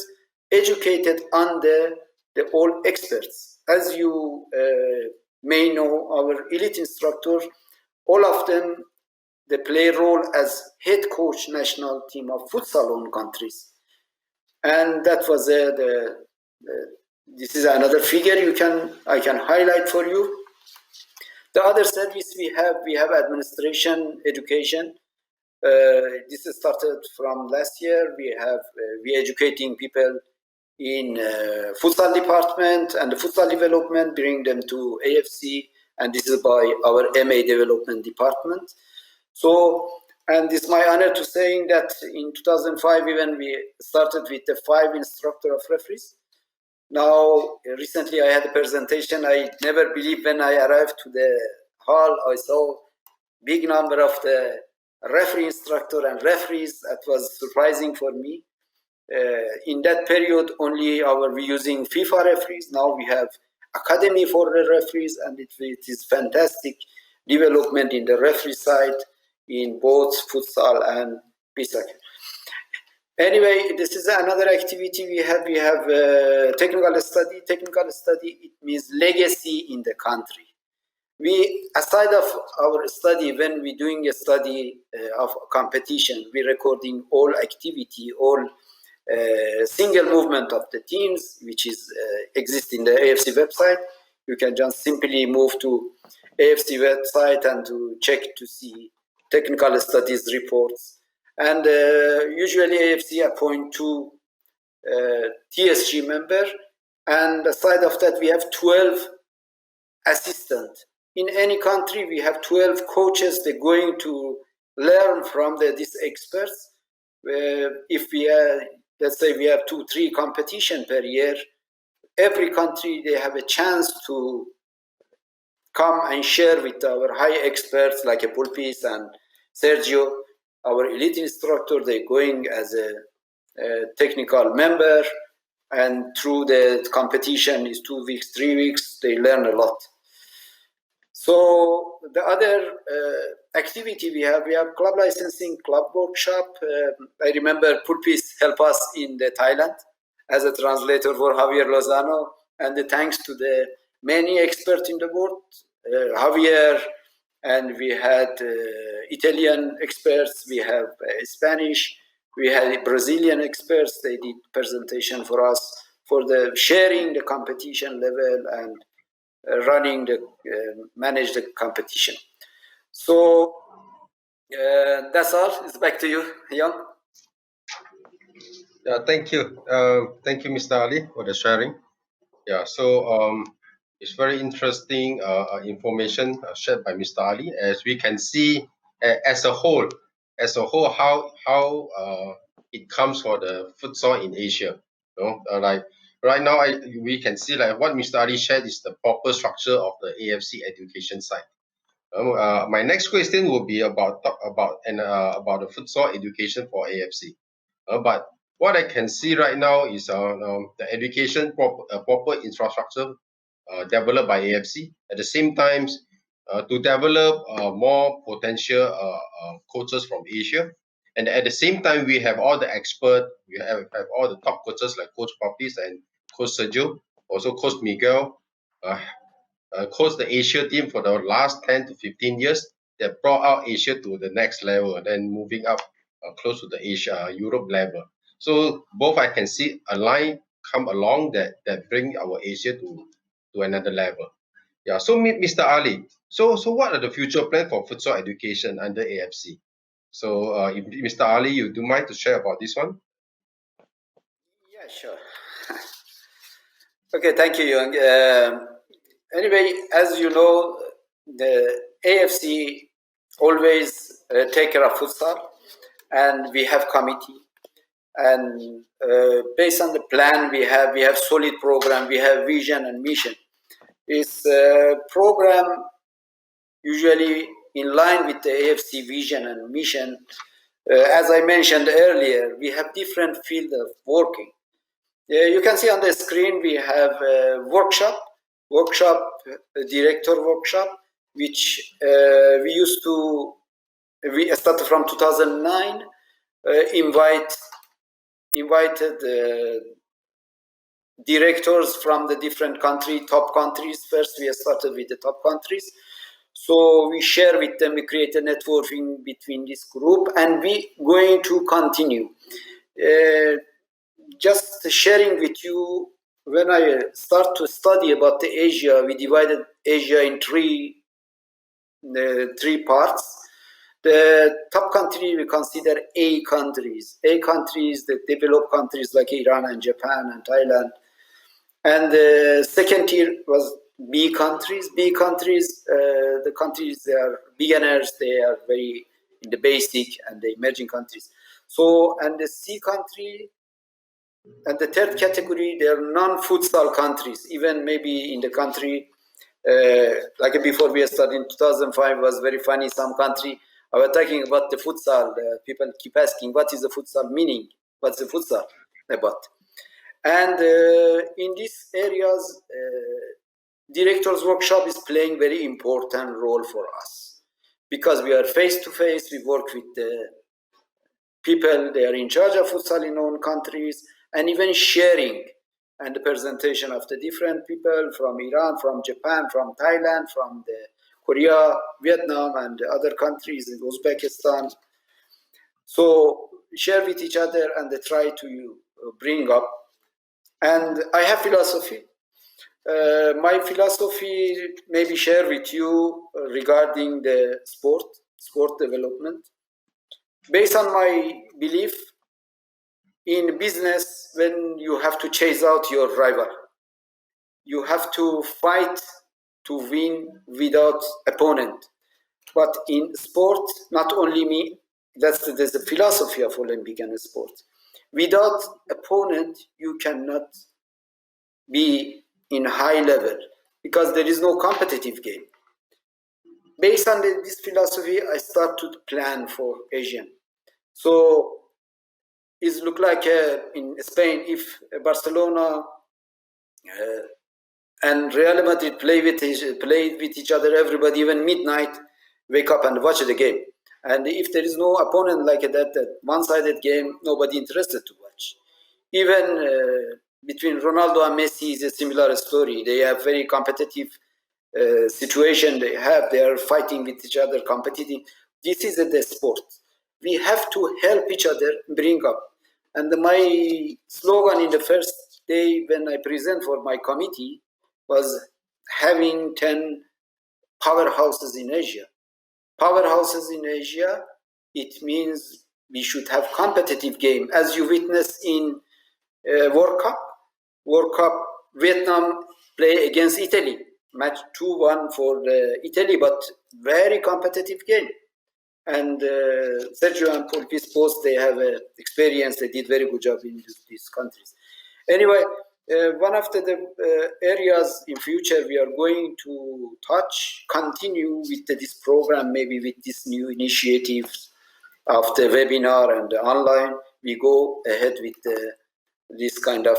educated under the all experts. As you may know, our elite instructors, all of them, they play a role as head coach national team of futsal own countries. And that was this is another figure I can highlight for you. The other service we have administration, education. This started from last year. We educating people in futsal department and the futsal development, bring them to AFC, and this is by our MA development department. So, and it's my honor to saying that in 2005 even we started with the 5 instructor of referees. Now, recently I had a presentation. I never believed when I arrived to the hall, I saw big number of the referee instructor and referees. That was surprising for me. In that period, we're using FIFA referees. Now we have academy for the referees, and it is fantastic development in the referee side in both futsal and beach soccer. Anyway, this is another activity we have. We have technical study. Technical study, it means legacy in the country. We, aside of our study, when we're doing a study of competition, we're recording all activity, all single movement of the teams, which is exist in the AFC website. You can just simply move to AFC website and to check to see technical studies reports. And usually AFC appoint 2 TSG member, and aside of that we have 12 assistants. In any country we have 12 coaches. They're going to learn from these experts. If we let's say we have 2-3 competition per year, every country they have a chance to come and share with our high experts like a Pulpis and Sergio, our elite instructor. They're going as a technical member, and through the competition is 2 weeks, 3 weeks, they learn a lot. So the other activity we have club licensing, club workshop. I remember Pulpis helped us in the Thailand as a translator for Javier Lozano, and thanks to the many experts in the world, Javier, and we had Italian experts, we have Spanish, We had Brazilian experts. They did presentation for us for the sharing the competition level and running the manage the competition. So that's all. It's back to you, Young. Yeah, thank you. Thank you, Mr. Ali, for the sharing. Yeah, so it's very interesting information shared by Mr. Ali. As we can see, as a whole, how it comes for the futsal in Asia. You know, like right now, we can see like what Mr. Ali shared is the proper structure of the AFC education side. My next question will be about the futsal education for AFC. But what I can see right now is the education proper infrastructure developed by AFC. At the same time, to develop more potential coaches from Asia. And at the same time, we have all the expert, we have all the top coaches like Coach Pulpis and Coach Sergio, also Coach Miguel, coached the Asia team for the last 10 to 15 years that brought out Asia to the next level, then moving up close to the Asia, Europe level. So both I can see a line come along that bring our Asia to another level. Yeah. So Mr. Ali, so what are the future plans for futsal education under AFC? So if Mr. Ali, you do mind to share about this one? Yeah, sure. Okay, thank you, Young. Anyway, as you know, the AFC always take care of futsal, and we have committee. And based on the plan we have solid program, we have vision and mission. It's a program usually in line with the AFC vision and mission. As I mentioned earlier, we have different fields of working. You can see on the screen we have a workshop, director workshop, which we started from 2009, invited directors from the different top countries. First, we started with the top countries. So we share with them, we create a networking between this group, and we going to continue. Just sharing with you, when I start to study about the Asia, we divided Asia in three parts. The top country we consider A countries. A countries, the developed countries like Iran and Japan and Thailand. And the second tier was B countries. B countries, the countries, they are beginners, they are very in the basic and the emerging countries. So, and the C country, and the third category, they are non-futsal countries. Even maybe in the country, like before we started in 2005, was very funny, some country, I was talking about the futsal. People keep asking, what is the futsal meaning? What's the futsal about? And in these areas, directors workshop is playing very important role for us because we are face-to-face. We work with the people, they are in charge of futsal in own countries, and even sharing and the presentation of the different people from Iran, from Japan, from Thailand, from the Korea, Vietnam, and other countries in Uzbekistan. So share with each other and they try to bring up. And I have philosophy. My philosophy maybe share with you regarding the sport development. Based on my belief, in business, when you have to chase out your rival, you have to fight to win without opponent. But in sport, not only me, there's the philosophy of Olympic and sport. Without opponent, you cannot be in high level because there is no competitive game. Based on this philosophy, I start to plan for Asian. So it look like in Spain, if Barcelona and Real Madrid play with each other, everybody, even midnight, wake up and watch the game. And if there is no opponent like that one-sided game, nobody interested to watch. Even between Ronaldo and Messi is a similar story. They have very competitive situation. They are fighting with each other, competitive. This is the sport. we have to help each other bring up. And my slogan in the first day when I present for my committee was having 10 powerhouses in Asia. Powerhouses in Asia, it means we should have competitive game, as you witness in World Cup. World Cup, Vietnam play against Italy, match 2-1 for Italy, but very competitive game. And Sergio and Pulpis both, they have experience, they did very good job in these countries. Anyway, one of the areas in future we are going to continue with this program, maybe with these new initiatives of the webinar and the online, we go ahead with this kind of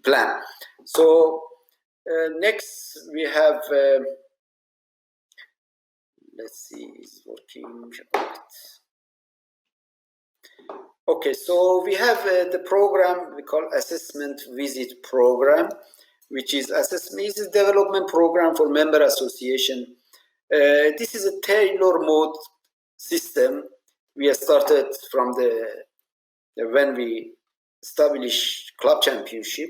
plan. So next we have, let's see, is working. Okay, so we have the program we call Assessment Visit Program, which is Assessment Development Program for Member Association. This is a tailor-made system. We have started from when we established club championship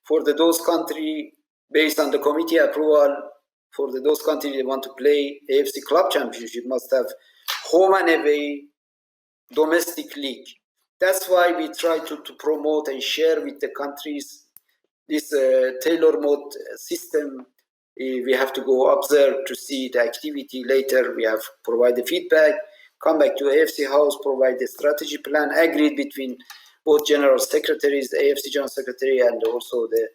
for those countries based on the committee approval. For those countries that want to play AFC club championship must have home and away domestic league. That's why we try to promote and share with the countries this tailor-made system. We have to go observe to see the activity. Later we have provide the feedback, come back to AFC house, provide the strategy plan agreed between both general secretaries, the AFC general secretary, and also the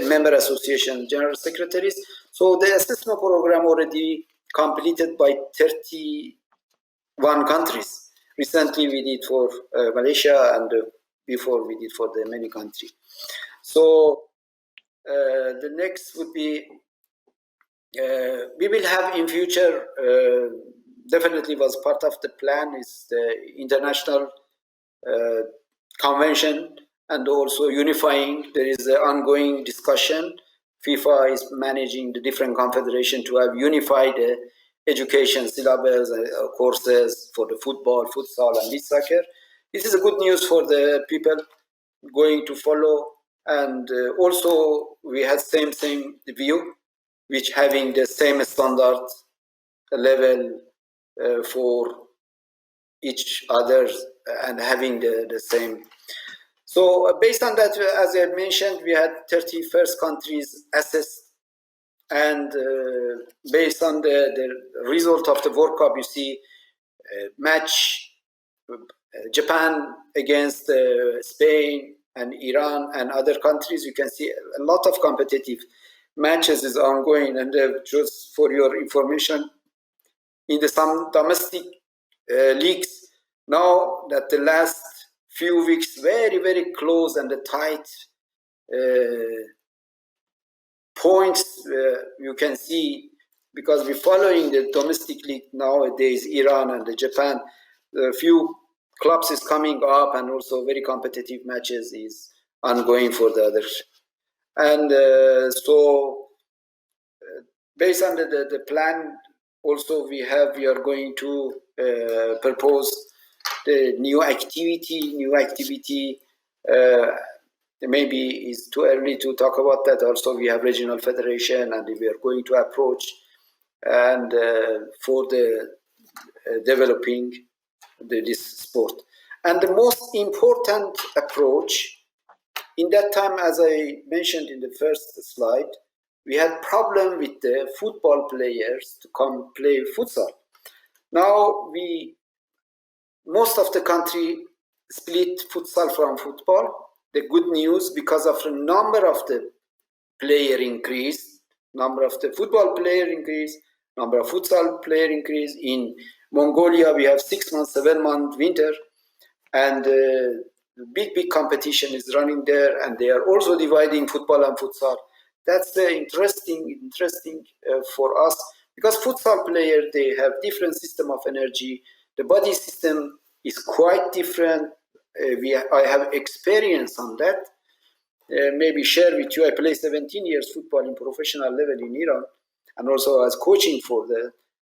member association general secretaries. So the assessment program already completed by 31 countries. Recently we did for Malaysia, and before we did for the many countries. So the next would be, we will have in future, definitely was part of the plan, is the international convention and also unifying. There is an ongoing discussion. FIFA is managing the different confederation to have unified education syllabus, courses for the football, futsal, and beach soccer. This is a good news for the people going to follow. And also we have same view, which having the same standard level for each other and having the same. So based on that, as I mentioned, we had 31 countries assessed, and based on the result of the World Cup, you see match Japan against Spain and Iran and other countries. You can see a lot of competitive matches is ongoing. And just for your information, in some domestic leagues, now that the last few weeks very, very close and the tight points you can see, because we're following the domestic league nowadays, Iran and the Japan, a few clubs is coming up, and also very competitive matches is ongoing for the others. And so based on the plan, also we are going to propose the new activity. Maybe it's too early to talk about that. Also, we have regional federation, and we are going to approach and for the developing this sport. And the most important approach in that time, as I mentioned in the first slide, we had problem with the football players to come play futsal. Now most of the country split futsal from football. The good news, because of the number of the player increase, number of the football player increase, number of futsal player increase. In Mongolia, we have 6 months, 7 month winter, and big competition is running there, and they are also dividing football and futsal. That's interesting for us, because futsal players, they have different system of energy. The body system is quite different. I have experience on that. Maybe share with you. I played 17 years football in professional level in Iran, and also as coaching for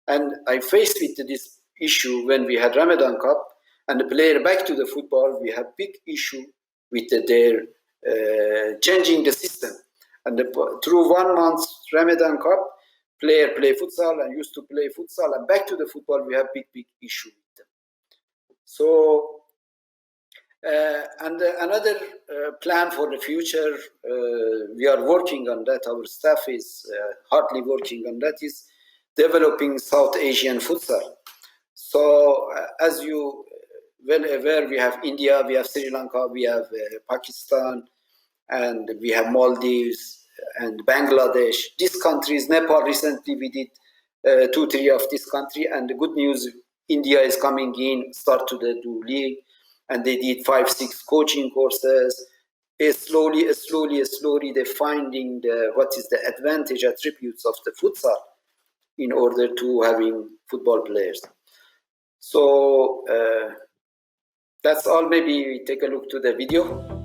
and I faced with this issue when we had Ramadan Cup and the player back to the football. We have big issue with their changing the system. And through 1 month Ramadan Cup, player play futsal and used to play futsal and back to the football. We have big issue with them. So. And another plan for the future, we are working on that. Our staff is hardly working on that, is developing South Asian futsal. So as you well aware, we have India, we have Sri Lanka, we have Pakistan, and we have Maldives and Bangladesh. These countries, Nepal recently we did 2-3 of this country, and the good news, India is coming in, start to do league. And they did 5-6 coaching courses. Slowly, they're finding what is the advantage attributes of the futsal in order to having football players. So that's all. Maybe we take a look to the video.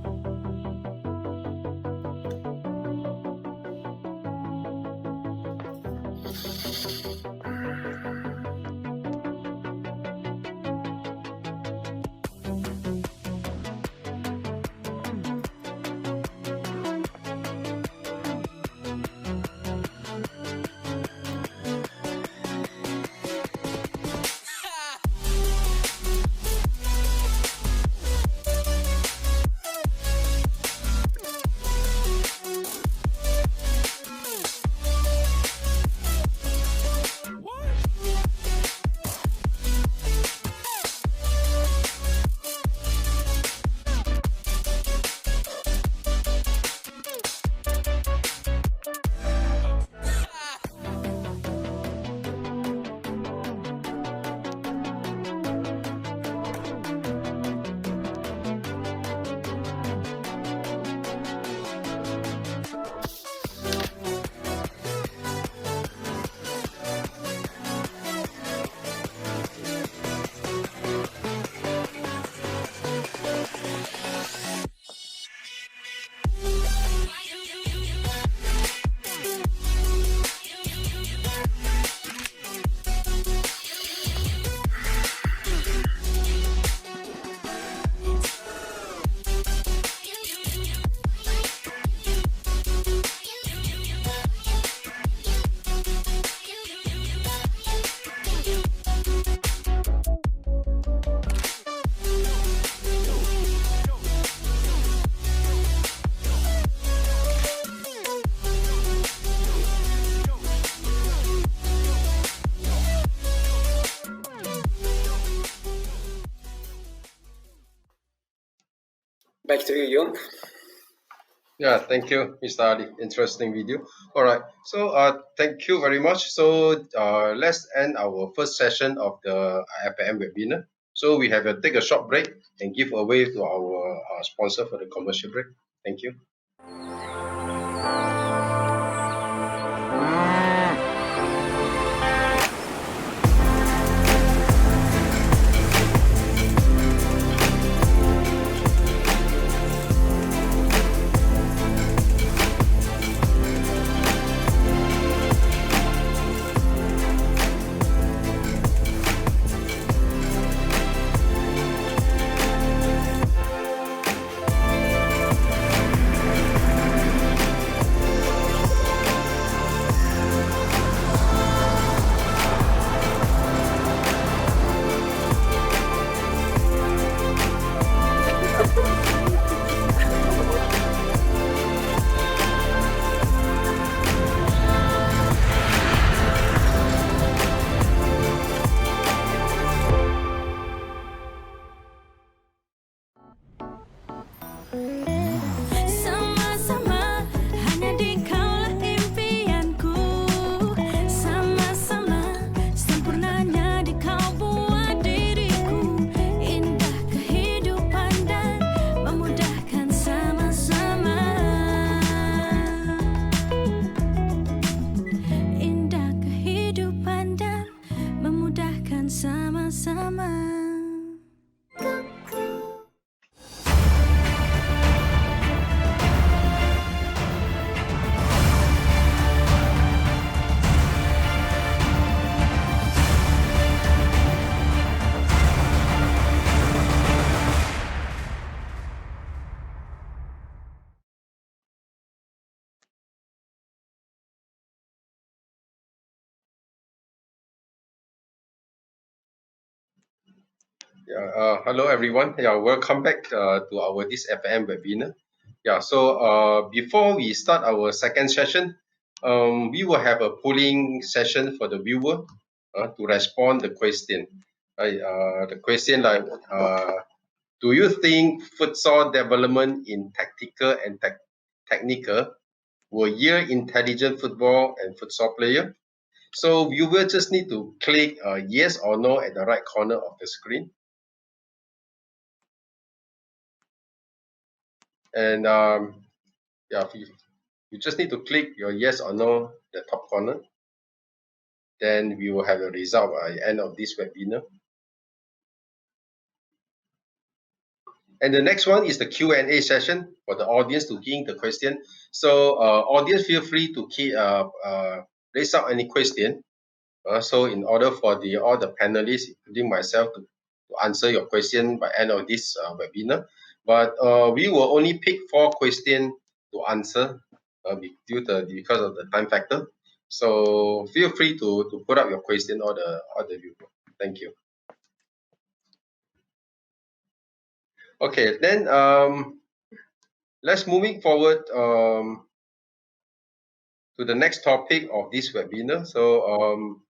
Back to you, Yong. Yeah, thank you, Mr. Ali. Interesting video. All right. So thank you very much. So let's end our first session of the FAM webinar. So we have to take a short break and give away to our sponsor for the commercial break. Thank you. Hello everyone. Welcome back to our this FAM webinar. Before we start our second session, we will have a polling session for the viewer to respond the question. The question like, do you think futsal development in tactical and technical will yield intelligent football and futsal player? So viewer just need to click yes or no at the right corner of the screen. And you just need to click your yes or no the top corner. Then we will have the result at the end of this webinar. And the next one is the Q&A session for the audience to give the question. So audience, feel free to raise up any question. So in order for all the panelists, including myself, to answer your question by end of this webinar. But we will only pick 4 questions to answer because of the time factor. So feel free to put up your question or the viewer. Thank you. Okay, then let's moving forward to the next topic of this webinar. So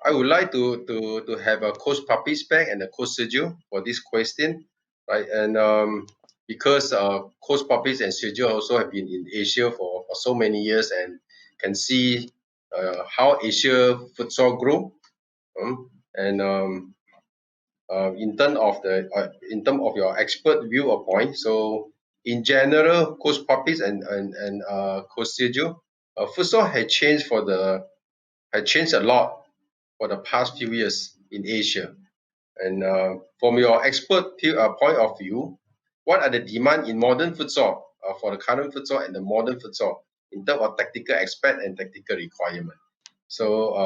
I would like to have a Coach Pulpis back and a Coach Sergio for this question, right? And because Coach Pulpis and Sergio also have been in Asia for so many years and can see how Asia futsal grow, in terms of your expert view or point. So in general, Coach Pulpis and Coach Sergio, futsal had changed a lot for the past few years in Asia. And from your expert point of view, what are the demand in modern futsal for the current futsal and the modern futsal in terms of tactical aspect and tactical requirement? So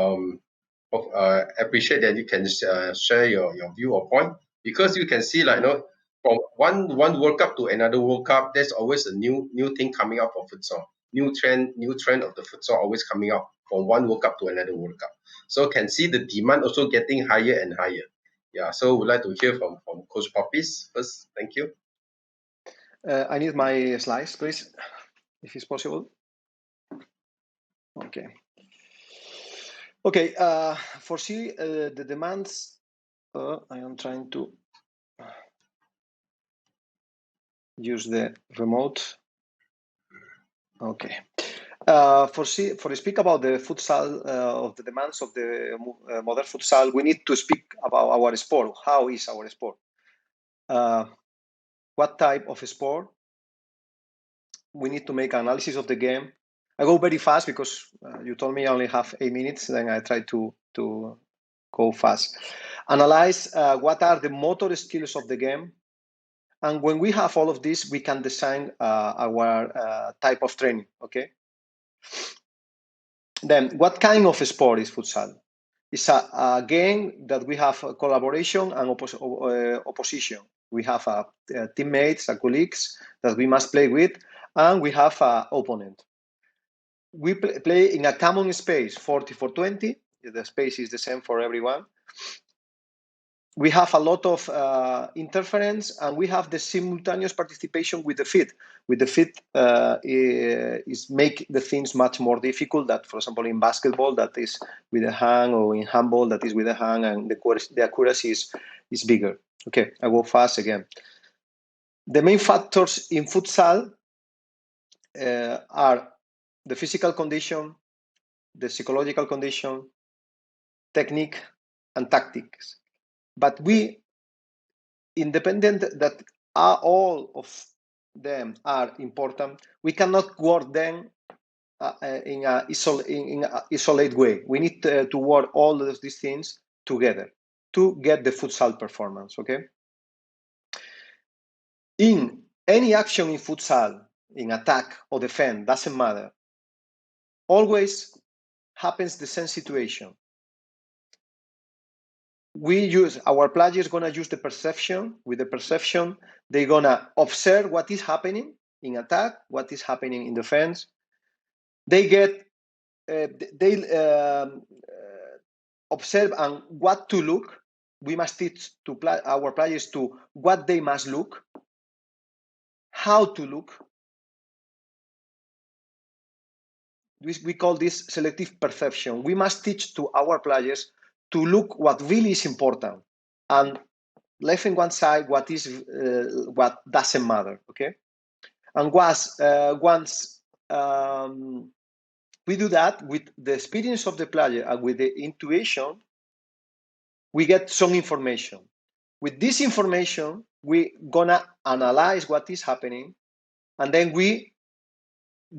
appreciate that you can share your view or point, because you can see, like, from one World Cup to another World Cup, there's always a new thing coming up for futsal. New trend of the futsal always coming up from one World Cup to another World Cup. So can see the demand also getting higher and higher. Yeah, so we'd like to hear from Coach Pulpis first. Thank you. I need my slides, please, if it's possible. Okay. Okay, foresee the demands. I am trying to use the remote. Okay. For speak about the futsal, of the demands of the modern futsal, we need to speak about our sport. How is our sport? What type of sport? We need to make analysis of the game. I go very fast because you told me I only have 8 minutes. Then I try to go fast. Analyze what are the motor skills of the game. And when we have all of this, we can design our type of training, okay? Then, what kind of sport is futsal? It's a game that we have collaboration and opposition. We have teammates, colleagues that we must play with, and we have an opponent. We play in a common space, 40-for-20. The space is the same for everyone. We have a lot of interference, and we have the simultaneous participation with the feet. With the feet is make the things much more difficult. That, for example, in basketball, that is with a hand, or in handball, that is with a hand, and the accuracy is bigger. Okay, I go fast again. The main factors in futsal are the physical condition, the psychological condition, technique, and tactics. But we, independent that all of them are important, we cannot work them in an isolated way. We need to work all of these things together to get the futsal performance, okay? In any action in futsal, in attack or defense, doesn't matter, always happens the same situation. Our players gonna use the perception. With the perception, they're gonna observe what is happening in attack, what is happening in defense. They observe and what to look. We must teach to our players to what they must look, how to look. We call this selective perception. We must teach to our players to look what really is important and left in one side what doesn't matter. Okay, and once we do that with the experience of the player and with the intuition, we get some information. With this information, we gonna analyze what is happening, and then we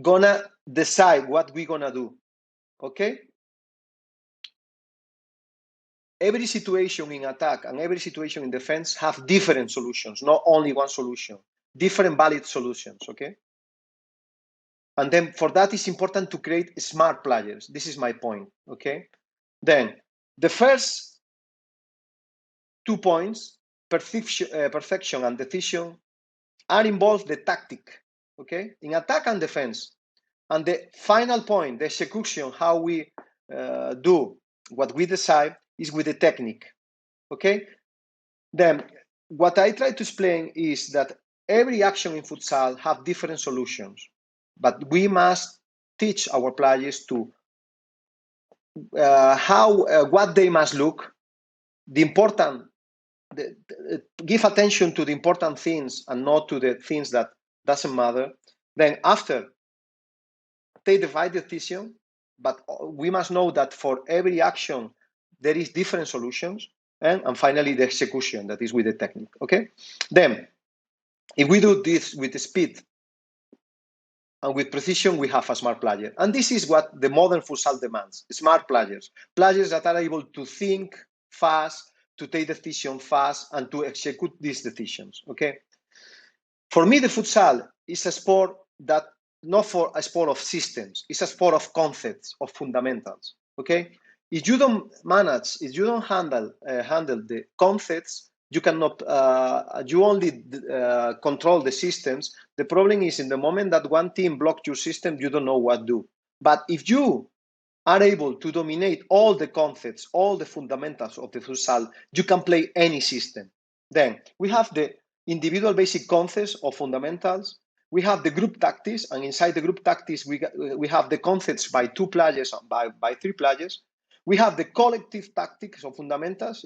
gonna decide what we gonna do. Okay? Every situation in attack and every situation in defense have different solutions, not only one solution, different valid solutions. Okay? And then for that, it's important to create smart players. This is my point. Okay? Then the first 2 points, perfection and decision, are involved the tactic. Okay? In attack and defense. And the final point, the execution, how we do what we decide, is with the technique. Okay? Then what I try to explain is that every action in futsal have different solutions, but we must teach our players to what they must look, give attention to the important things and not to the things that doesn't matter. Then after, take the right decision, but we must know that for every action there is different solutions, and finally the execution, that is with the technique. Okay, then if we do this with the speed and with precision, we have a smart player, and this is what the modern futsal demands: smart players that are able to think fast, to take decisions fast, and to execute these decisions. Okay, for me the futsal is a sport that not for a sport of systems, it's a sport of concepts, of fundamentals. Okay, if you don't handle the concepts, you cannot you only control the systems. The problem is in the moment that one team blocks your system, you don't know what to do. But if you are able to dominate all the concepts, all the fundamentals of the futsal, you can play any system. Then we have the individual basic concepts or fundamentals. We have the group tactics, and inside the group tactics, we have the concepts by 2 players and by 3 players. We have the collective tactics or fundamentals,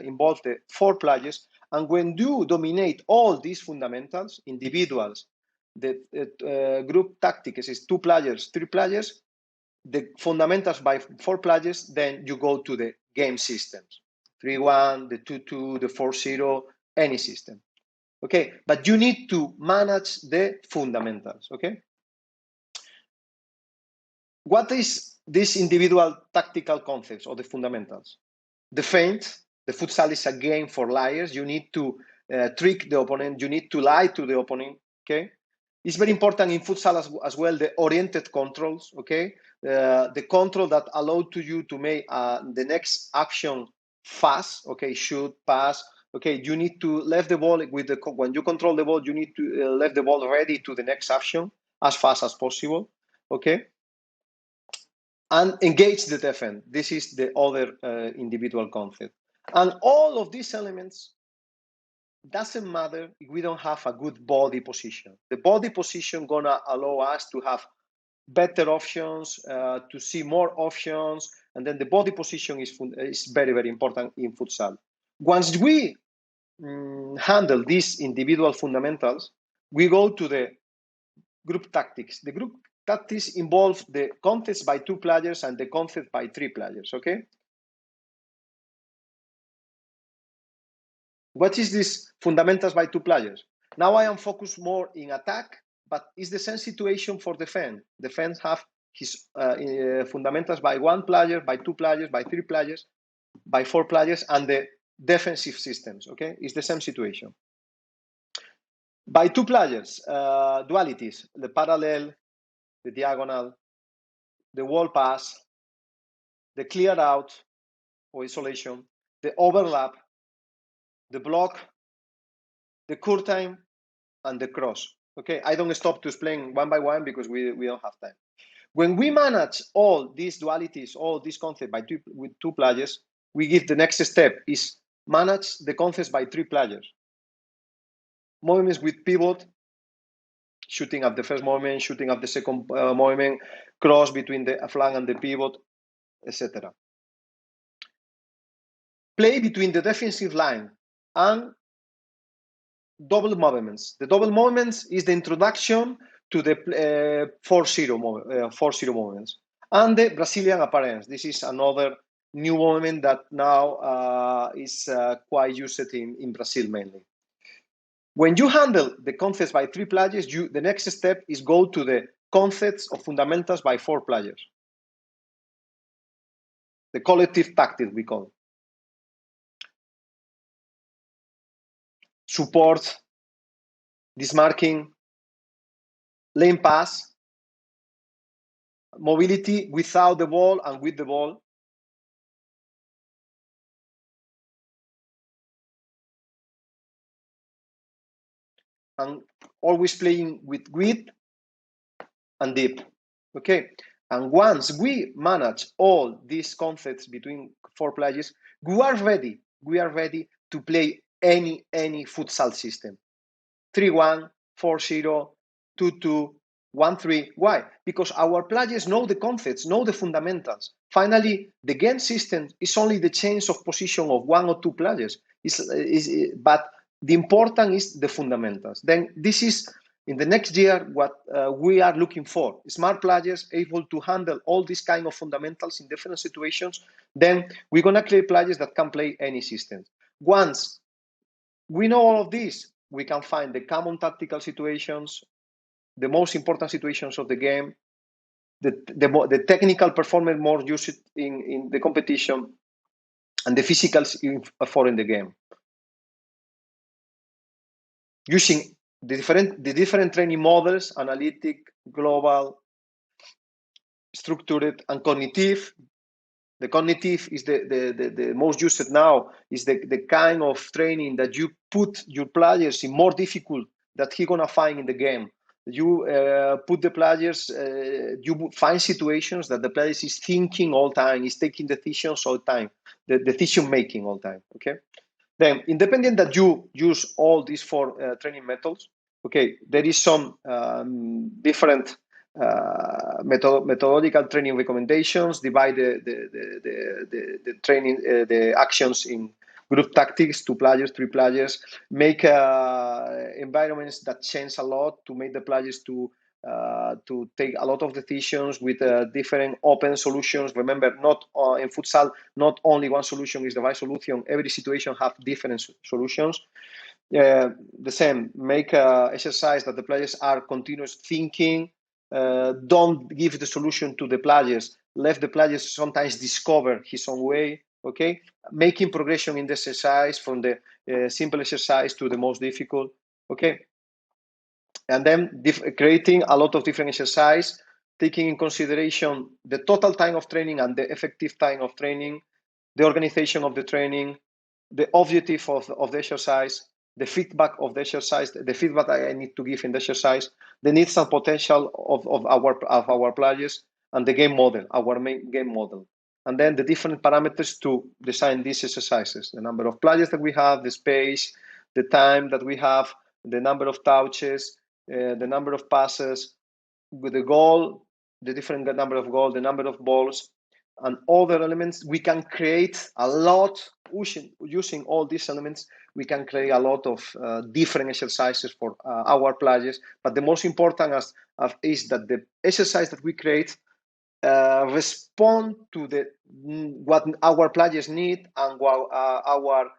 involves the 4 players. And when you dominate all these fundamentals, individuals, the group tactics is 2 players, 3 players, the fundamentals by 4 players, then you go to the game systems. 3-1, the 2-2, the 4-0, any system. Okay, but you need to manage the fundamentals. Okay, what is this individual tactical concepts or the fundamentals? The feint. The futsal is a game for liars. You need to trick the opponent. You need to lie to the opponent. Okay, it's very important in futsal as well, the oriented controls. Okay, the control that allow to you to make the next action fast. Okay, shoot, pass. Okay, you need to leave the ball when you control the ball, you need to leave the ball ready to the next action as fast as possible. Okay, and engage the defense. This is the other individual concept. And all of these elements doesn't matter if we don't have a good body position. The body position gonna allow us to have better options, to see more options, and then the body position is very, very important in futsal. Once we handle these individual fundamentals, we go to the group tactics. The group tactics involve the concepts by 2 players and the concept by 3 players. Okay, what is this fundamentals by 2 players? Now I am focused more in attack, but it's the same situation for defense. Defense have his fundamentals by 1 player, by 2 players, by 3 players, by 4 players, and the defensive systems. Okay, it's the same situation. By 2 players, dualities: the parallel, the diagonal, the wall pass, the clear out or isolation, the overlap, the block, the curtain, and the cross. Okay, I don't stop to explain one by one because we don't have time. When we manage all these dualities, all these concepts with 2 players, we give the next step is manage the concepts by 3 players. Movements with pivot, shooting at the first movement, shooting at the second movement, cross between the flank and the pivot, etc. Play between the defensive line and double movements. The double movements is the introduction to the 4-0 movements. And the Brazilian appearance. This is another new movement that now is quite used in Brazil mainly. When you handle the concepts by 3 players, the next step is go to the concepts of fundamentals by 4 players. The collective tactics we call. Support, dismarking, lane pass, mobility without the ball and with the ball. And always playing with width and deep. Okay. And once we manage all these concepts between 4 players, we are ready to play any futsal system. 3-1, 4-0, 2-2, 1-3. Why? Because our players know the concepts, know the fundamentals. Finally, the game system is only the change of position of 1 or 2 players. But the important is the fundamentals. Then this is, in the next year, what we are looking for. Smart players able to handle all these kind of fundamentals in different situations. Then we're going to create players that can play any system. Once we know all of this, we can find the common tactical situations, the most important situations of the game, the technical performance more used in the competition, and the physicals for in the game. Using the different training models, analytic, global, structured, and cognitive. The cognitive is the most used now, is the kind of training that you put your players in more difficult that he's going to find in the game. You put the players, you find situations that the players is thinking all time, is taking decisions all time, the decision making all time, okay? Then, independent that you use all these 4 training methods, okay, there is some different methodological training recommendations. Divide the training, the actions in group tactics, 2 players, 3 players. Make environments that change a lot to make the players to take a lot of decisions with different open solutions. Remember, not in futsal, not only one solution is the right solution. Every situation has different solutions. The same, make exercise that the players are continuous thinking. Don't give the solution to the players. Let the players sometimes discover his own way. Okay, making progression in the exercise from the simple exercise to the most difficult. Okay, and then creating a lot of different exercise, taking in consideration the total time of training and the effective time of training, the organization of the training, the objective of the exercise, the feedback of the exercise, the feedback I need to give in the exercise, the needs and potential of our players, and the game model, our main game model. And then the different parameters to design these exercises, the number of players that we have, the space, the time that we have, the number of touches, the number of passes, with the goal, the different number of goals, the number of balls, and other elements. We can create a lot, using all these elements, we can create a lot of different exercises for our players. But the most important is that the exercise that we create respond to what our players need and what our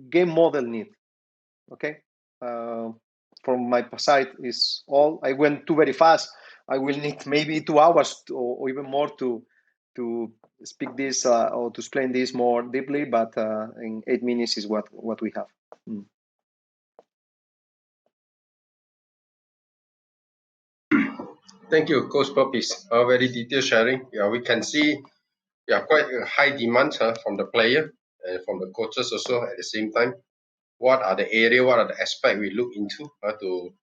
game model need. Okay, from my side is all. I went too very fast. I will need maybe 2 hours or even more to speak this or to explain this more deeply, but in 8 minutes is what we have. Thank you, Coach Pulpis. Very detailed sharing. Yeah, we can see quite a high demand from the player and from the coaches also at the same time. What are the area, what are the aspects we look into to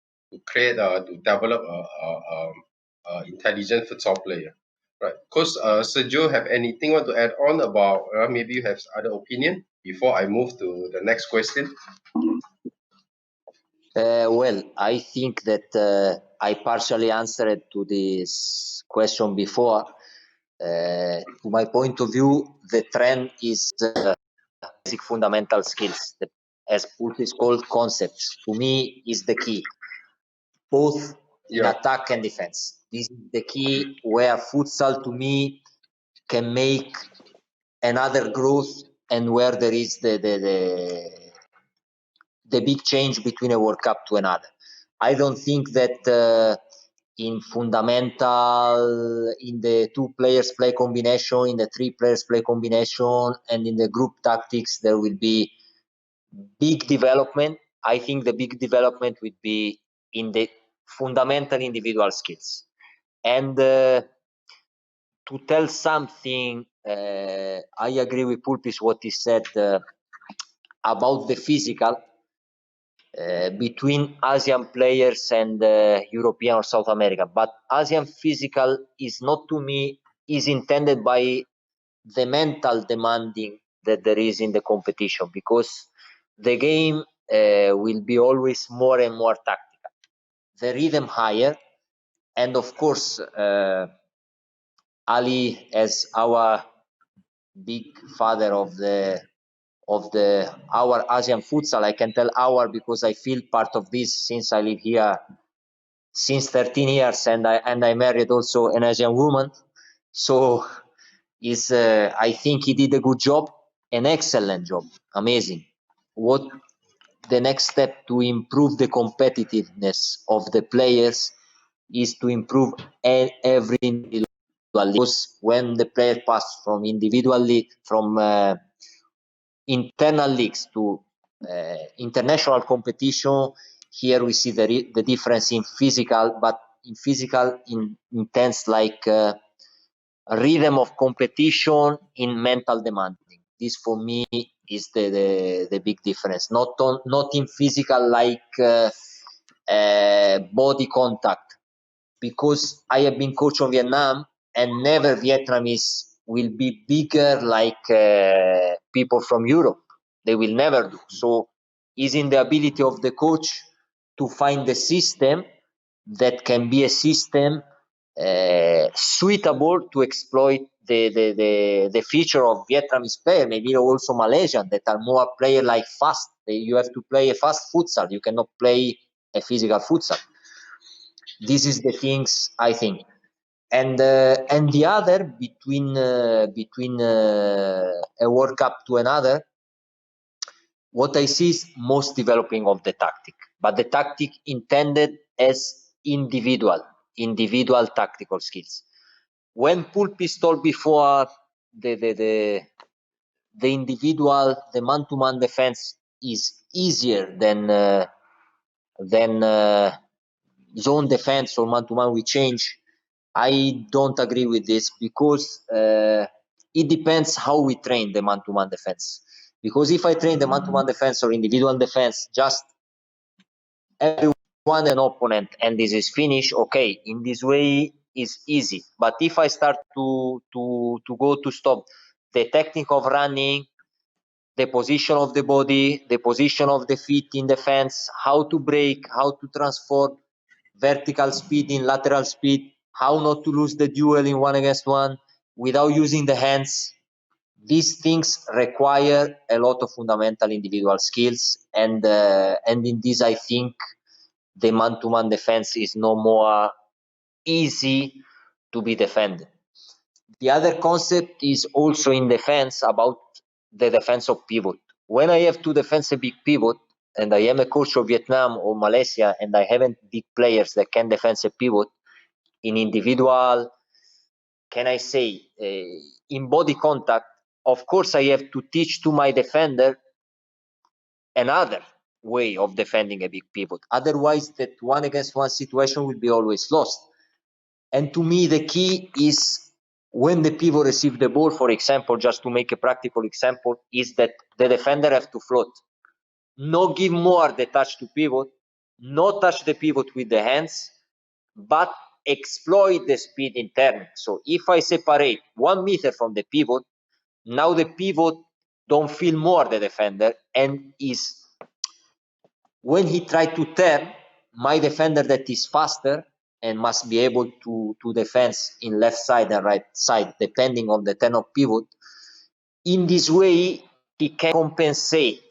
create, to develop a intelligent futsal player? Right. Coach Sergio, have anything want to add on about, maybe you have other opinion before I move to the next question? Well, I think that I partially answered to this question before. To my point of view, the trend is basic fundamental skills, as Pulpis called concepts. To me, is the key, both in Yeah. attack and defense. This is the key where futsal, to me, can make another growth, and where there is the big change between a World Cup to another. I don't think that in fundamental, in the two players play combination, in the three players play combination, and in the group tactics, there will be big development. I think the big development would be in the fundamental individual skills. And to tell something, I agree with Pulpis what he said about the physical. Between Asian players and European or South America. But Asian physical is not, to me, is intended by the mental demanding that there is in the competition, because the game will be always more and more tactical. The rhythm higher, and of course, Ali, as our big father of our Asian futsal, I can tell our because I feel part of this since I live here since 13 years, and I married also an Asian woman. So I think he did a good job, an excellent job, amazing. What the next step to improve the competitiveness of the players is to improve every individual, because when the player pass from individually from internal leagues to international competition, here we see the difference in physical, but in physical in intense like rhythm of competition in mental demanding. This for me is the big difference. Not in physical like body contact, because I have been coach of Vietnam, and never Vietnamese will be bigger like people from Europe. They will never do. So is in the ability of the coach to find the system that can be a system suitable to exploit the feature of Vietnamese player, maybe also Malaysian, that are more player like fast. You have to play a fast futsal. You cannot play a physical futsal. This is the things I think. And the other between a World Cup to another, what I see is most developing of the tactic, but the tactic intended as individual tactical skills. When Pulpis told before the individual, the man-to-man defense is easier than zone defense or man-to-man with change, I don't agree with this, because it depends how we train the man-to-man defense. Because if I train the man-to-man defense or individual defense, just everyone an opponent and this is finished, okay, in this way is easy. But if I start to go to stop the technique of running, the position of the body, the position of the feet in defense, how to break, how to transform vertical speed in lateral speed, how not to lose the duel in 1-against-1 without using the hands. These things require a lot of fundamental individual skills, and in this I think the man-to-man defense is no more easy to be defended. The other concept is also in defense about the defense of pivot. When I have to defend a big pivot, and I am a coach of Vietnam or Malaysia, and I haven't big players that can defend a pivot in individual, can I say, in body contact, of course I have to teach to my defender another way of defending a big pivot. Otherwise, that 1-against-1 situation will be always lost. And to me, the key is when the pivot receives the ball, for example, just to make a practical example, is that the defender has to float. No give more the touch to pivot, no touch the pivot with the hands, but exploit the speed in turn. So if I separate 1 meter from the pivot, now the pivot don't feel more the defender, and is when he try to turn, my defender that is faster and must be able to defense in left side and right side depending on the turn of pivot. In this way, he can compensate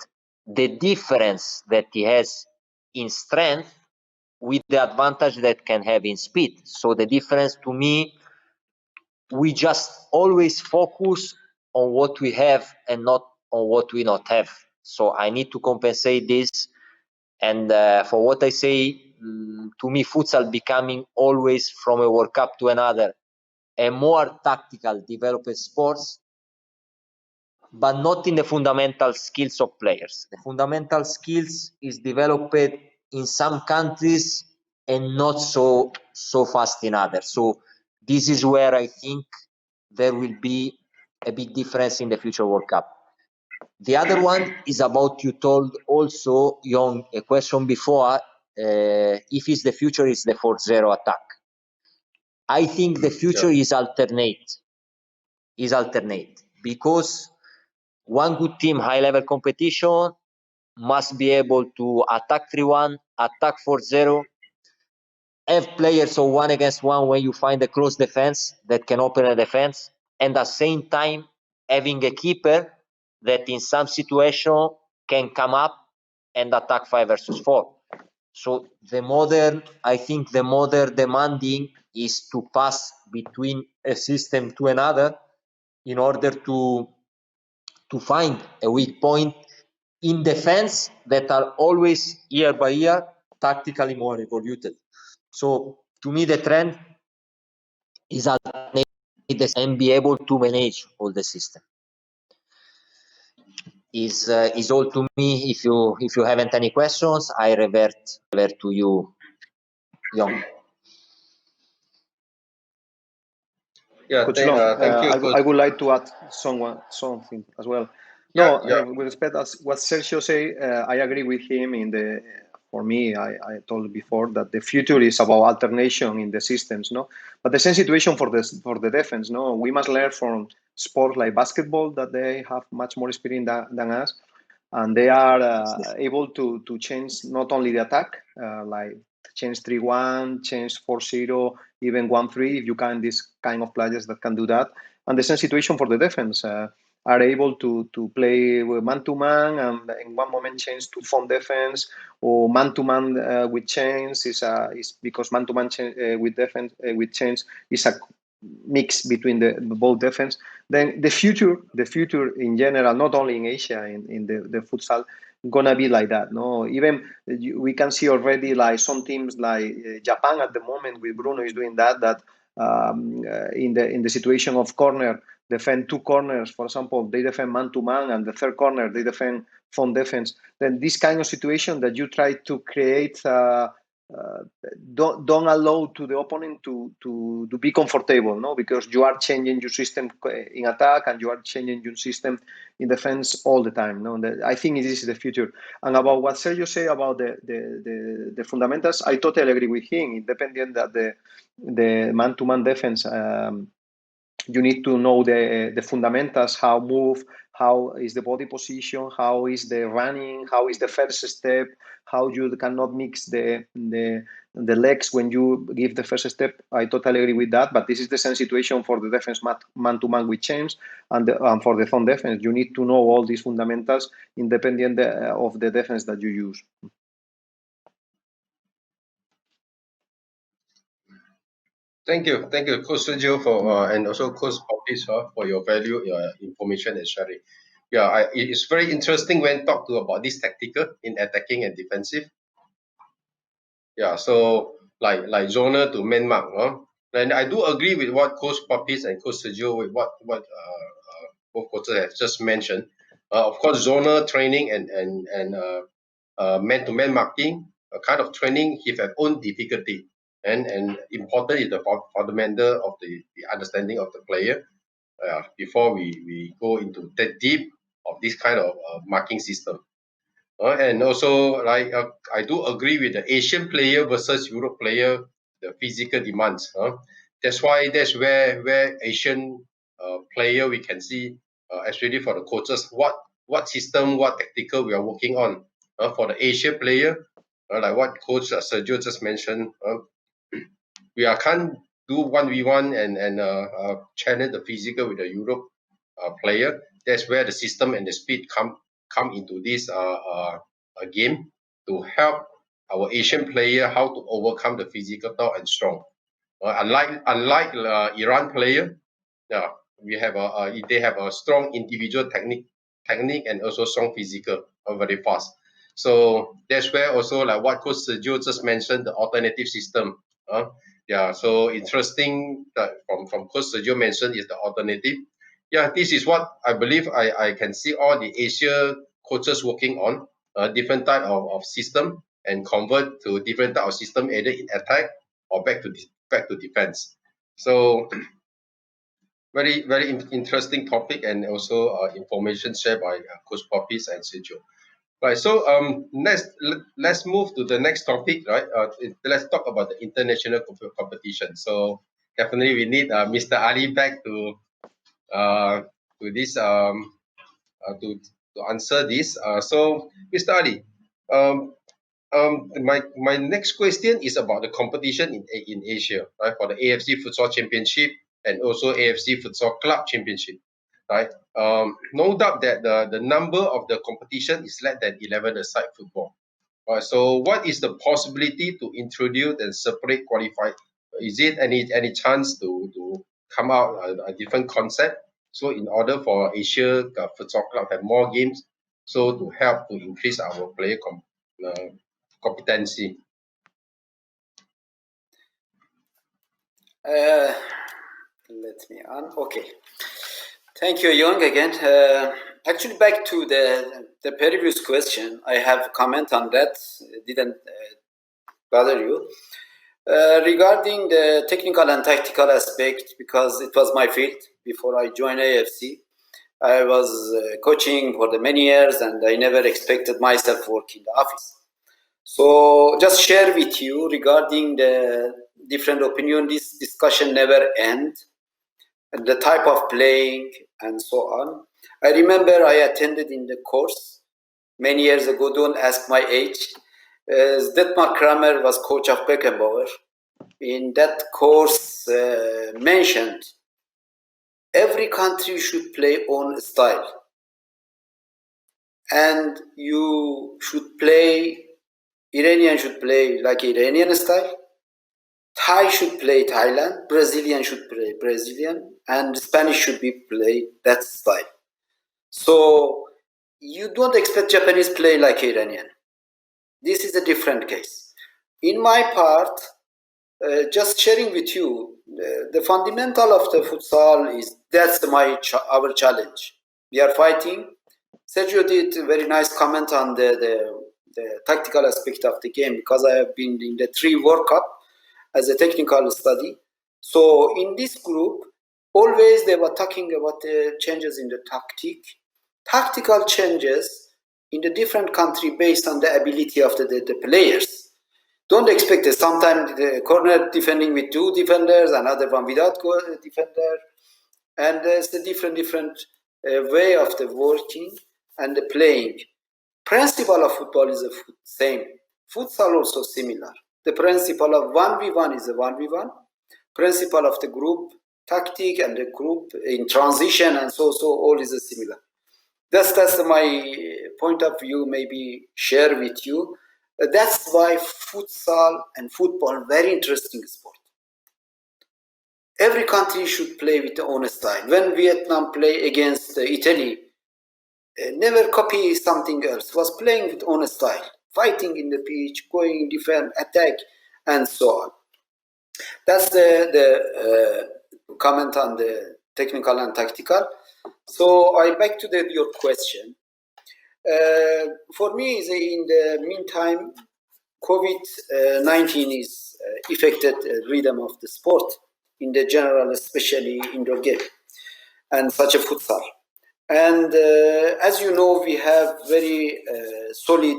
the difference that he has in strength with the advantage that can have in speed. So the difference to me, we just always focus on what we have and not on what we not have. So I need to compensate this. And for what I say, to me, futsal becoming always from a World Cup to another a more tactical developed sports, but not in the fundamental skills of players. The fundamental skills is developed in some countries and not so fast in others. So this is where I think there will be a big difference in the future World Cup. The other one is about, you told also, Young, a question before, if is the future is the 4-0 attack. I think the future is alternate, because one good team, high level competition, must be able to attack 3-1, attack 4-0, have players of 1 against 1 when you find a close defense that can open a defense, and at the same time having a keeper that in some situation can come up and attack 5 versus 4. So I think the modern demanding is to pass between a system to another in order to find a weak point in defense that are always year by year tactically more evoluted. So to me, the trend is and be able to manage all the system. Is all to me. If you haven't any questions, I revert to you, Young. Yeah, Coach Long, thank you, Coach. I would like to add something as well. No, with respect as what Sergio say, I agree with him. For me, I told before that the future is about alternation in the systems, no. But the same situation for the defense, no. We must learn from sports like basketball that they have much more experience than us, and they are able to change not only the attack, like change 3-1, change 4-0, even 1-3. If you can, this kind of players that can do that. And the same situation for the defense, are able to play man-to-man and in one moment change to phone defense, or man-to-man with chains is because man-to-man with defense with chains is a mix between the both defense. Then the future in general, not only in Asia, in the futsal, gonna be like that. No, even we can see already like some teams like Japan at the moment with Bruno is doing that. In the situation of corner, defend 2 corners, for example, they defend man to man, and the third corner they defend phone defense. Then this kind of situation that you try to create. Don't allow to the opponent to be comfortable, no, because you are changing your system in attack and you are changing your system in defense all the time. No, I think this is the future. And about what Sergio say about the fundamentals, I totally agree with him. Independent that the man-to-man defense. You need to know the fundamentals, how move, how is the body position, how is the running, how is the first step, how you cannot mix the legs when you give the first step. I totally agree with that, but this is the same situation for the defense man-to-man with chains, and for the zone defense. You need to know all these fundamentals independent of the defense that you use. Thank you, Coach Sergio, for and also Coach Pulpis for your value, your information and sharing. Yeah, it's very interesting when talk about this tactical in attacking and defensive. Yeah, so like zonal to man mark, and I do agree with what Coach Pulpis and Coach Sergio with what both coaches have just mentioned. Of course, zonal training and man-to-man marking, a kind of training, have their own difficulty. And important is the fundamental of the understanding of the player before we go into that deep of this kind of marking system. And also, like I do agree with the Asian player versus Europe player the physical demands. That's where Asian player we can see, especially for the coaches, what system, what tactical we are working on. For the Asia player, like what Coach Sergio just mentioned, we can't do 1v1 and challenge the physical with the Europe player. That's where the system and the speed come into this game to help our Asian player how to overcome the physical tough and strong. Unlike Iran player, yeah, they have a strong individual technique and also strong physical, very fast. So that's where also like what Coach Sergio just mentioned, the alternative system. Yeah, so interesting that from Coach Sergio mentioned is the alternative. Yeah, this is what I believe I can see all the Asia coaches working on different type of system and convert to different type of system either in attack or back to defense. So very interesting topic and also information shared by Coach Pulpis and Sergio. Right. So let's move to the next topic. Right. Let's talk about the international competition. So definitely we need Mr. Ali back to this to answer this. So Mr. Ali, um, my next question is about the competition in Asia, right? For the AFC Futsal Championship and also AFC Futsal Club Championship, right? No doubt that the number of the competition is less than 11 aside football. Right, so what is the possibility to introduce and separate qualify? Is it any chance to come out a different concept? So in order for Asia Futsal Club have more games, so to help to increase our player competency. Let me on. Okay. Thank you, Young, again. Actually, back to the previous question, I have a comment on that. Didn't bother you. Regarding the technical and tactical aspect, because it was my field before I joined AFC. I was coaching for the many years and I never expected myself work in the office. So just share with you regarding the different opinion, this discussion never ends, and the type of playing and so on. I remember I attended in the course many years ago, don't ask my age. Detmar Kramer was coach of Beckenbauer. In that course mentioned, every country should play on style. And you should play, Iranian should play like Iranian style, Thai should play Thailand, Brazilian should play Brazilian, and Spanish should be play that style. So you don't expect Japanese play like Iranian. This is a different case. In my part, just sharing with you, the fundamental of the futsal is that's our challenge. We are fighting. Sergio did a very nice comment on the tactical aspect of the game because I have been in the 3 World Cup as a technical study. So in this group, always they were talking about the changes in the tactical changes in the different country based on the ability of the players. Don't expect it. Sometimes the corner defending with 2 defenders, another one without defender, and there's a different way of the working and the playing. Principle of football is the same. Futsal also similar. The principle of 1v1 is a 1v1. Principle of the group tactic and the group in transition and so all is similar. That's my point of view. Maybe share with you. That's why futsal and football very interesting sport. Every country should play with their own style. When Vietnam play against Italy, never copy something else. Was playing with own style, fighting in the pitch, going defend, attack, and so on. That's the comment on the technical and tactical. So I back to your question. For me, in the meantime, COVID-19 is affected rhythm of the sport in the general, especially indoor game, and such a futsal. And as you know, we have very solid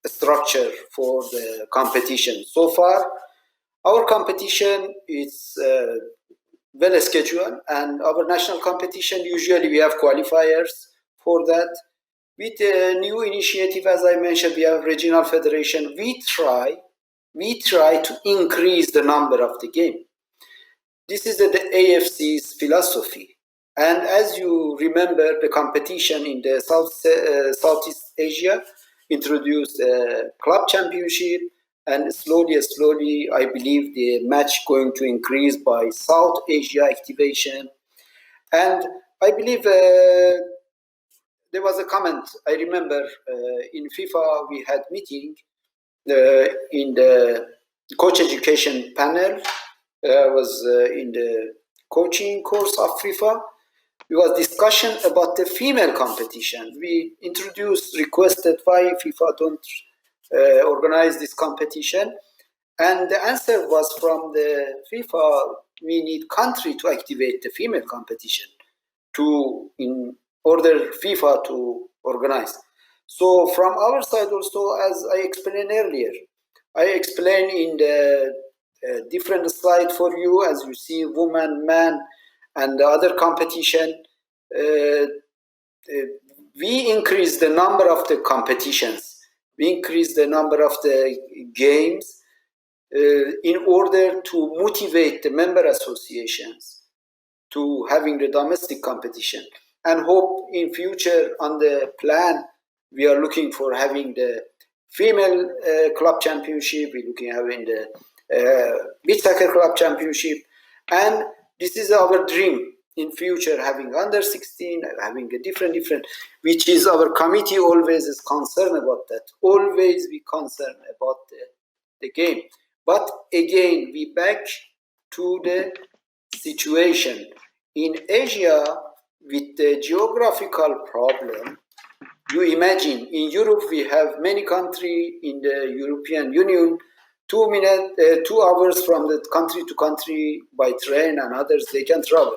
structure for the competition. So far, Our competition is well scheduled, and our national competition, usually we have qualifiers for that. With a new initiative, as I mentioned, we have regional federation. We try to increase the number of the game. This is the AFC's philosophy. And as you remember, the competition in the Southeast Asia introduced a club championship, and slowly, I believe the match going to increase by South Asia activation. And I believe there was a comment. I remember in FIFA we had meeting in the coach education panel. I was in the coaching course of FIFA. It was discussion about the female competition. We requested why FIFA don't organize this competition, and the answer was from the FIFA: we need country to activate the female competition in order FIFA to organize. So from our side also, as I explained earlier, I explained in the different slide for you, as you see, woman, man, and the other competition. We increase the number of the competitions. We increase the number of the games in order to motivate the member associations to having the domestic competition, and hope in future on the plan we are looking for having the female club championship. We're looking at having the beach soccer club championship, and this is our dream in future, having under 16, having a different, which is our committee always is concerned about that. Always be concerned about the game. But again, we back to the situation. In Asia, with the geographical problem, you imagine in Europe we have many countries in the European Union, 2 hours from the country to country by train, and others they can travel.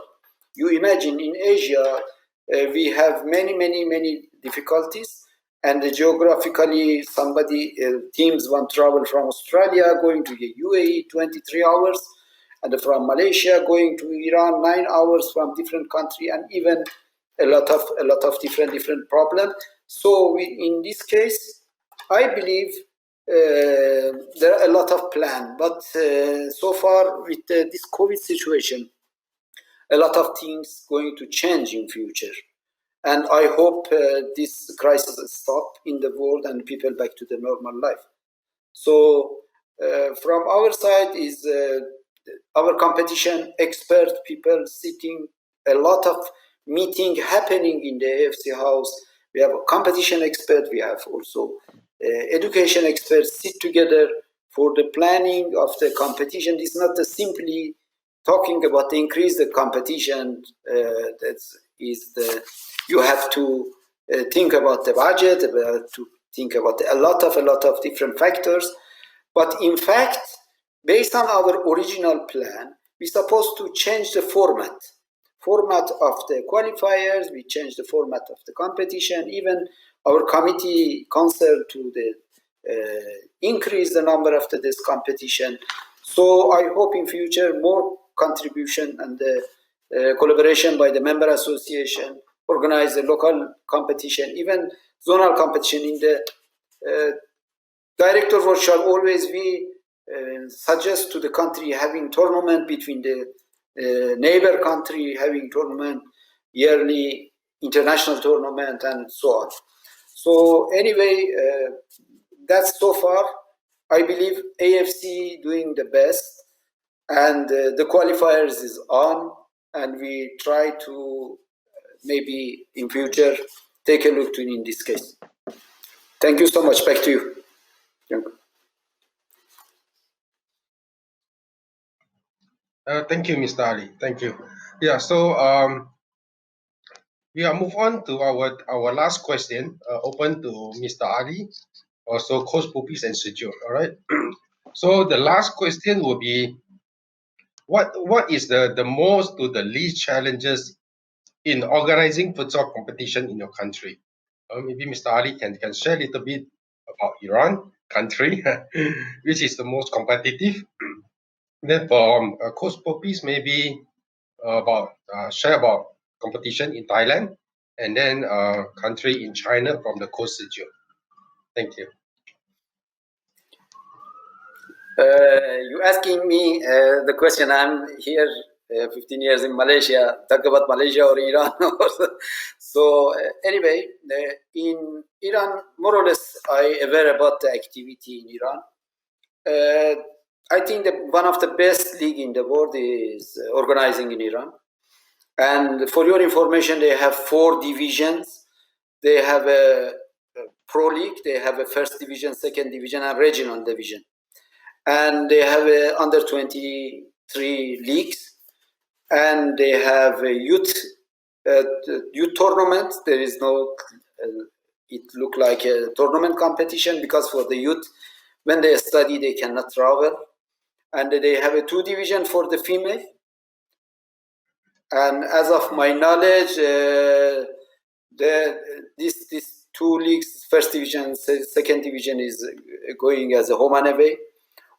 You imagine in Asia we have many difficulties, and geographically teams want to travel from Australia going to the UAE 23 hours, and from Malaysia going to Iran 9 hours from different country, and even a lot of different problems. So in this case, I believe there are a lot of plans, but so far with this COVID situation, a lot of things going to change in future. And I hope this crisis will stop in the world and people back to the normal life. So from our side is our competition expert people sitting, a lot of meeting happening in the AFC house. We have a competition expert, we have also education experts sit together for the planning of the competition. It's not simply talking about the increase the competition. You have to think about the budget, to think about a lot of different factors. But in fact, based on our original plan, we're supposed to change the format of the qualifiers. We change the format of the competition. Even our committee concerned to increase the number of this competition. So I hope in future more contribution and collaboration by the member association, organize the local competition, even zonal competition. In the director workshop, always we suggest to the country having tournament between the neighbor country, having tournament, yearly international tournament, and so on. So anyway, that's so far. I believe AFC doing the best, and the qualifiers is on, and we try to maybe in future take a look to in this case. Thank you so much. Back to you. Thank you, Mr. Ali. Thank you. Yeah, so we are move on to our last question, open to Mr. Ali, also Coach Pulpis and Sergio. All right. So the last question will be, what is the most to the least challenges in organizing futsal competition in your country? Maybe Mr. Ali can share a little bit about Iran country, which is the most competitive, Then for Coach Pulpis, maybe about share about competition in Thailand, and then country in China from the Coach Sergio. Thank you. You asking me the question. I'm here 15 years in Malaysia. Talk about Malaysia or Iran. So anyway, in Iran, more or less, I aware about the activity in Iran. I think that one of the best league in the world is organizing in Iran. And for your information, they have 4 divisions. They have a pro league, they have a first division, second division, and regional division. And they have a under 23 leagues, and they have a youth tournament. There is no, it look like a tournament competition, because for the youth, when they study, they cannot travel. And they have a 2 division for the female. And as of my knowledge, these 2 leagues, first division, second division, is going as a home and away.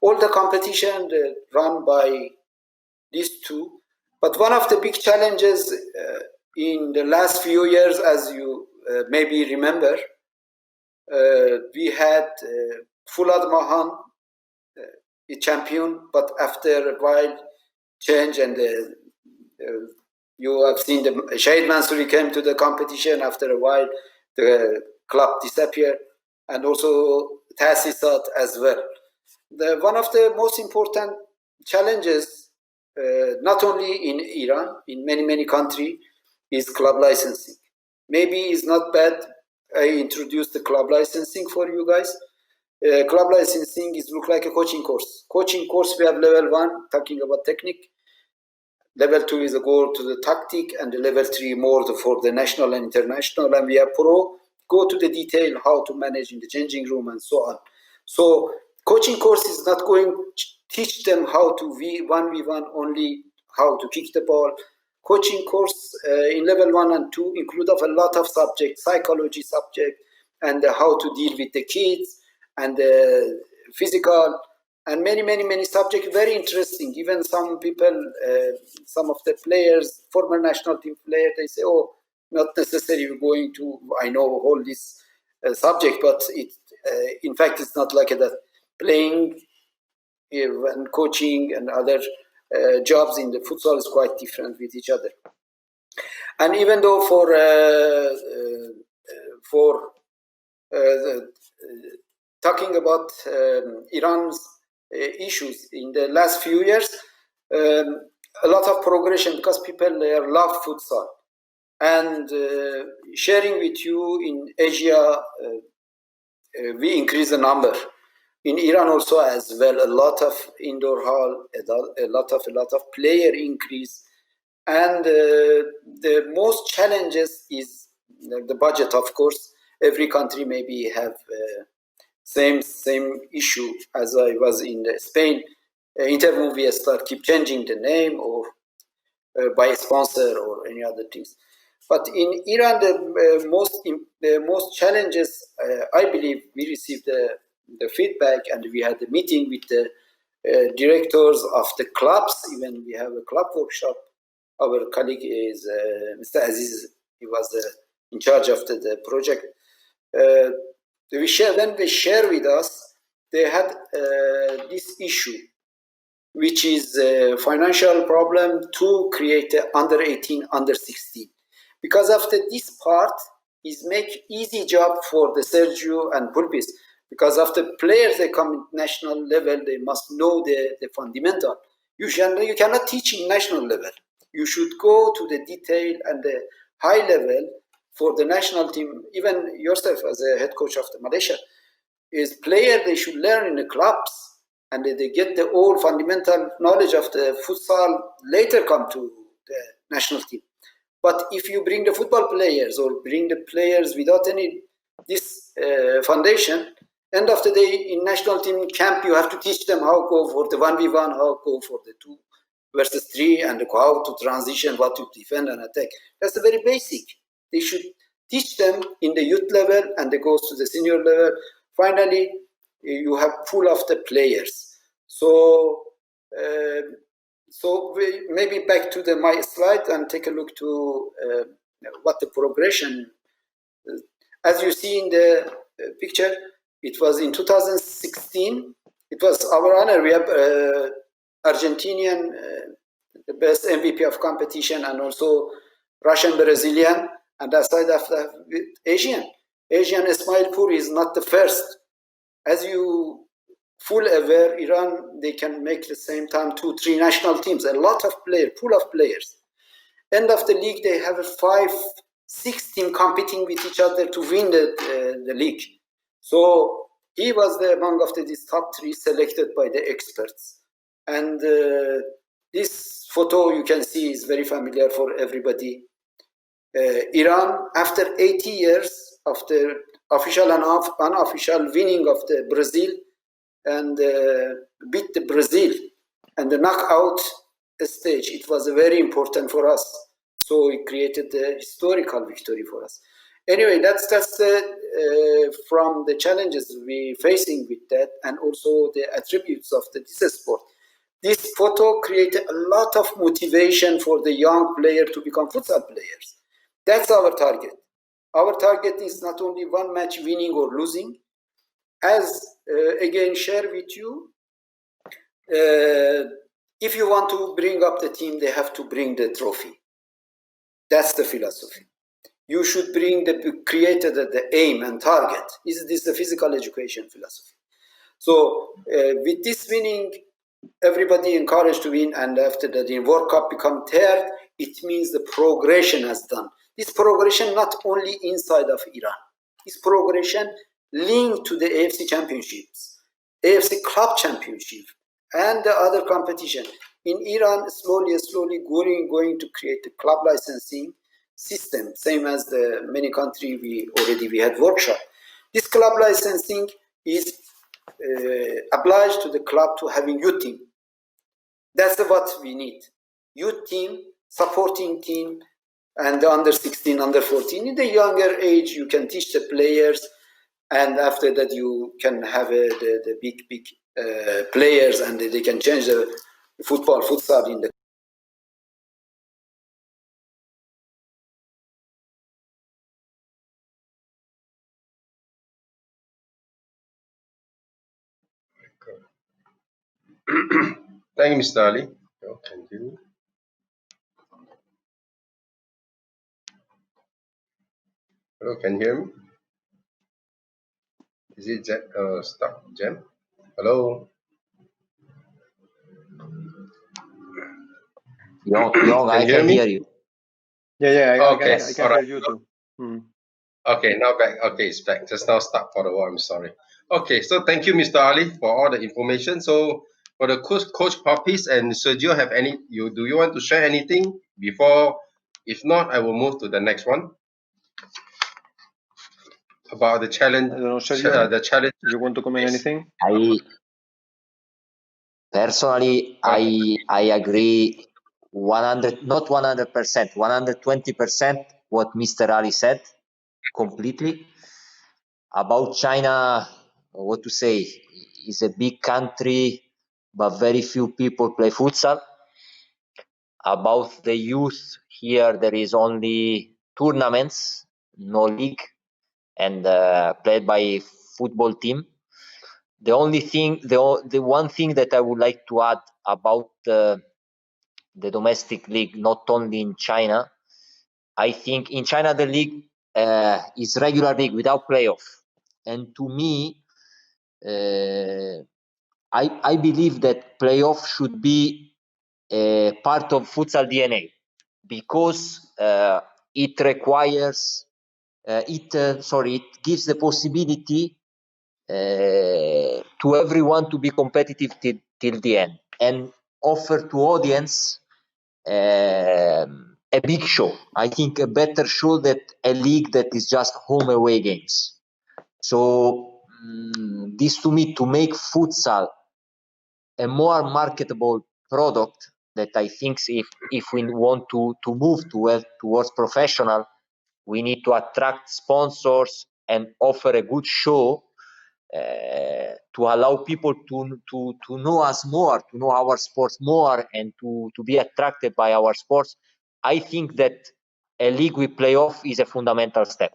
All the competition run by these 2. But one of the big challenges in the last few years, as you maybe remember, we had Fulad Mahan, a champion, but after a while change, and you have seen the Shahid Mansouri came to the competition. After a while, the club disappeared, and also Tassisat as well. One of the most important challenges, not only in Iran, in many countries, is club licensing. Maybe it's not bad I introduced the club licensing for you guys. Club licensing is look like a coaching course. Coaching course, we have level 1, talking about technique. Level 2 is a goal to the tactic, and the level 3 more for the national and international. And we have pro, go to the detail, how to manage in the changing room and so on. So coaching course is not going to teach them how to 1v1 only, how to kick the ball. Coaching course in level 1 and 2 include of a lot of subjects, psychology subject, and how to deal with the kids, and physical, and many subjects, very interesting. Even some people, some of the players, former national team players, they say, oh, not necessarily going to, I know all this subject, but it, in fact, it's not like that. Playing and coaching and other jobs in the futsal is quite different with each other. And even though talking about Iran's issues in the last few years, a lot of progression, because people love futsal. And sharing with you, in Asia, we increase the number. In Iran also as well, a lot of indoor hall, a lot of player increase. And the most challenges is the budget, of course. Every country maybe have same issue as I was in Spain. Intermovie start keep changing the name, or by a sponsor or any other things. But in Iran, the most challenges, I believe, we received the feedback, and we had a meeting with the directors of the clubs. Even we have a club workshop. Our colleague is Mr. Aziz. He was in charge of the project. When they share with us, they had this issue, which is a financial problem to create under 18, under 16. Because after this part is make easy job for the Sergio and Pulpis. Because after players, they come in national level, they must know the fundamental. You cannot teach in national level. You should go to the detail and the high level for the national team. Even yourself as a head coach of the Malaysia, is player, they should learn in the clubs, and they get the old fundamental knowledge of the futsal, later come to the national team. But if you bring the football players, or bring the players without any this foundation, end of the day in national team camp, you have to teach them how to go for the 1v1, how to go for the 2 versus 3, and how to transition, what to defend and attack. That's the very basic. They should teach them in the youth level, and they go to the senior level. Finally, you have full of the players. So So maybe back to my slide and take a look to what the progression. As you see in the picture, it was in 2016. It was our honor. We have Argentinian, the best MVP of competition, and also Russian, Brazilian, and aside of that, Asian. Asian Ismailpur is not the first. As you full aware, Iran, they can make the same time 2-3 national teams, a lot of players, pool of players. End of the league, they have a 5-6 team competing with each other to win the league. So he was among of these top 3 selected by the experts. And this photo you can see is very familiar for everybody. Iran, after 80 years of the official and unofficial winning of the Brazil, and beat the Brazil and the knockout stage. It was very important for us. So it created the historical victory for us. Anyway, that's from the challenges we facing with that, and also the attributes of this sport. This photo created a lot of motivation for the young player to become futsal players. That's our target. Our target is not only one match winning or losing. As again share with you, if you want to bring up the team, they have to bring the trophy. That's the philosophy. You should bring created the aim and target. This is the physical education philosophy. So with this winning, everybody encouraged to win, and after that in World Cup become third, it means the progression has done. This progression not only inside of Iran, this progression linked to the AFC championships, AFC club championship, and the other competition. In Iran, slowly going to create a club licensing system, same as the many countries we had workshop. This club licensing is obliged to the club to having youth team. That's what we need. Youth team, supporting team, and the under 16, under 14. In the younger age, you can teach the players, and after that you can have the big players, and they can change the futsal in the. Thank you, Mr. Ali. Thank you. Hello, can you hear me? Is it stuck, Jem? Hello? Yong, I can hear you. Yeah, Okay, I can all right. hear you too. Okay, now back. Okay, it's back. Just now stuck for a while. I'm sorry. Okay, so thank you, Mr. Ali, for all the information. So for the coach Pulpis and Sergio, do you want to share anything before? If not, I will move to the next one about the challenge. I don't know, Sergio, the challenge. you want to comment anything? I personally, I agree 100, not 100%, 120% what Mr. Ali said completely. About China, what to say, is a big country, but very few people play futsal. About the youth here, there is only tournaments, no league, and played by football team. The only thing, the one thing that I would like to add about the domestic league, not only in China, I think in China the league is regular league without playoff, and to me, I believe that playoff should be part of futsal DNA because it requires it gives the possibility to everyone to be competitive till the end and offer to audience a big show. I think a better show than a league that is just home away games. So this to me, to make futsal a more marketable product, that I think if we want to move towards professional, we need to attract sponsors and offer a good show. to allow people to know us more, to know our sports more, and to be attracted by our sports, I think that a league with playoff is a fundamental step.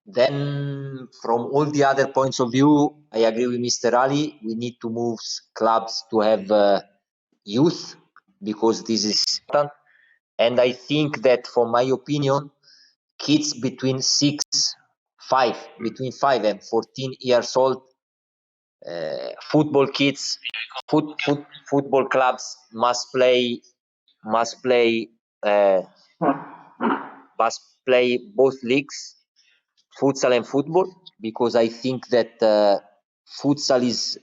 Then, from all the other points of view, I agree with Mr. Ali. We need to move clubs to have youth, because this is important. And I think that, for my opinion, kids between 5 and 14 years old, football kids, football clubs must play uh, both leagues, futsal and football, because I think that futsal is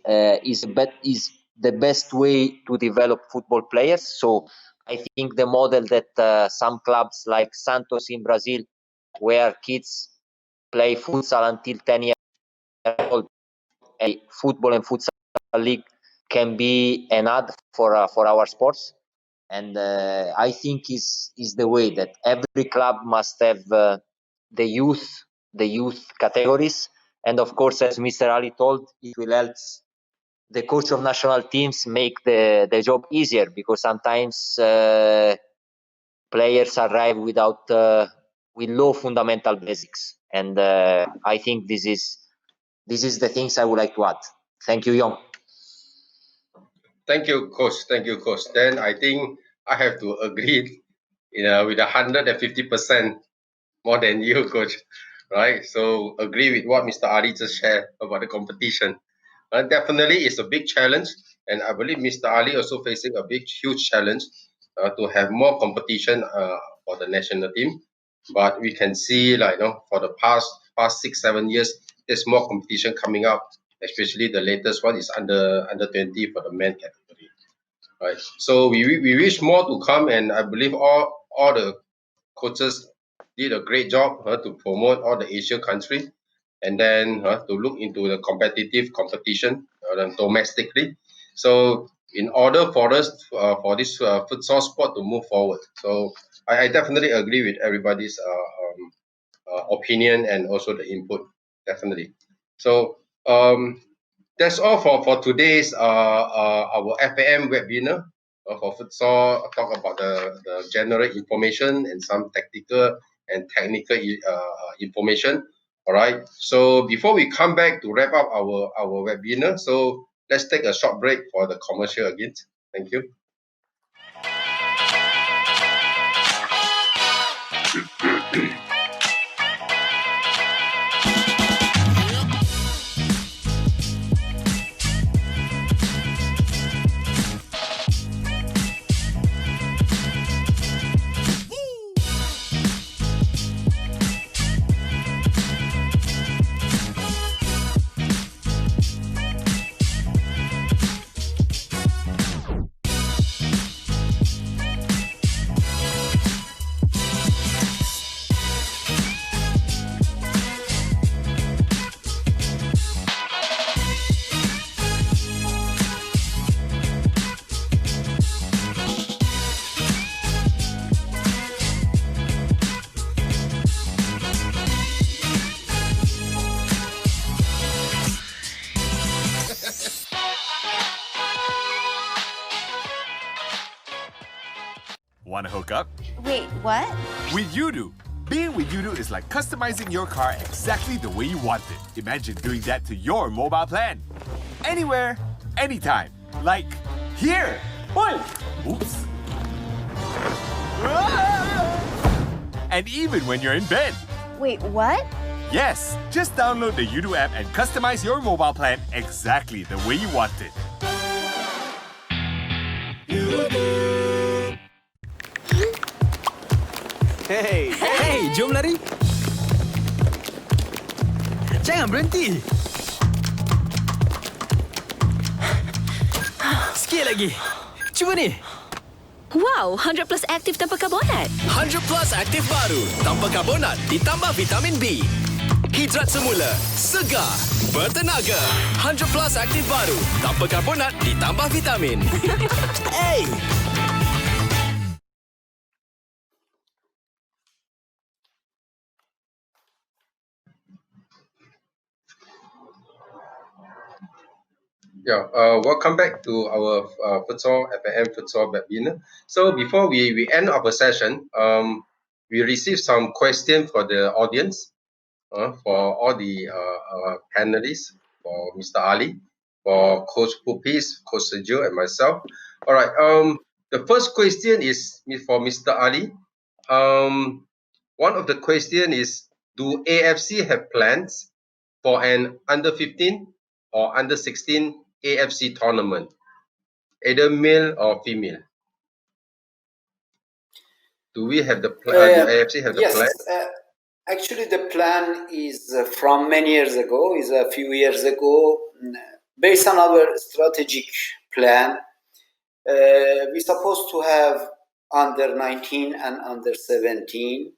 the best way to develop football players. So I think the model that some clubs like Santos in Brazil, where kids play futsal until 10 years old, a football and futsal league can be an add for our sports. And I think is the way that every club must have the youth categories. And of course, as Mr. Ali told, it will help the coach of national teams make the job easier, because sometimes players arrive with low fundamental basics. And I think this is the things I would like to add. Thank you, Yong. Thank you, Coach. Thank you, Coach. Then I think I have to agree, with 150% more than you, Coach. Right? So agree with what Mr. Ali just shared about the competition. Definitely, it's a big challenge, and I believe Mr. Ali also facing a huge challenge to have more competition for the national team. But we can see, for the past 6-7 years, there's more competition coming up. Especially the latest one is under 20 for the men category. Right. So we wish more to come, and I believe all the coaches did a great job to promote all the Asian country, and then to look into the competitive competition domestically. So in order for us for this futsal sport to move forward, so I definitely agree with everybody's opinion and also the input, definitely. So that's all for today's our FAM webinar for futsal. Talk about the general information and some technical and technical information. All right. So before we come back to wrap up our webinar, so let's take a short break for the commercial again. Thank you. Want to hook up? Wait, what? With Yudu. Being with Yudu is like customizing your car exactly the way you want it. Imagine doing that to your mobile plan. Anywhere, anytime. Like here. Oi! Oops. And even when you're in bed. Wait, what? Yes, just download the Yudu app and customize your mobile plan exactly the way you want it. Hey, jom lari. Jangan berhenti. Sikit lagi. Cuba ni. Wow, 100 plus aktif tanpa karbonat. 100 plus aktif baru tanpa karbonat ditambah vitamin B. Hidrat semula, segar, bertenaga. 100 plus aktif baru tanpa karbonat ditambah vitamin. Hey. Yeah, welcome back to our futsal FAM futsal webinar. So before we end our session, we received some question for the audience, for all the panelists, for Mr. Ali, for Coach Pulpis, Coach Sergio, and myself. All right. The first question is for Mr. Ali. One of the question is: do AFC have plans for an under 15 or under 16 AFC tournament, either male or female? Do we have the do AFC have the plan? Yes, actually the plan is from many years ago, is a few years ago, based on our strategic plan. We're supposed to have under 19 and under 17.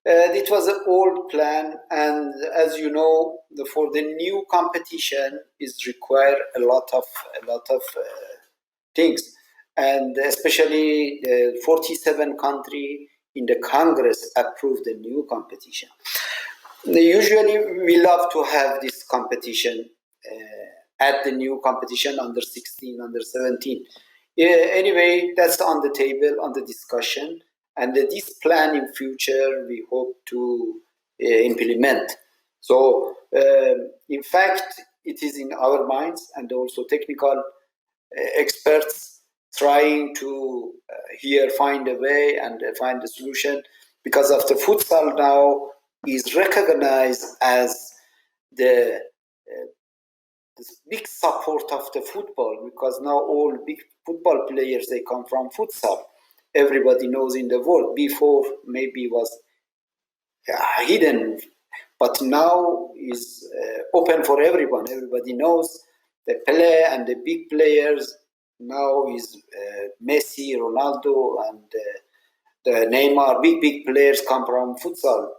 It was an old plan, and as you know, for the new competition is require a lot of things, and especially 47 country in the Congress approved the new competition. Usually, we love to have this competition at the new competition under 16, under 17. Anyway, that's on the table, on the discussion, and this plan in future we hope to implement. So, in fact, it is in our minds, and also technical experts trying to here find a way and find a solution, because of the futsal now is recognized as the big support of the football, because now all big football players, they come from futsal. Everybody knows in the world. Before maybe was hidden, but now is open for everyone. Everybody knows the Pele and the big players. Now is Messi, Ronaldo, and the Neymar. Big players come from futsal.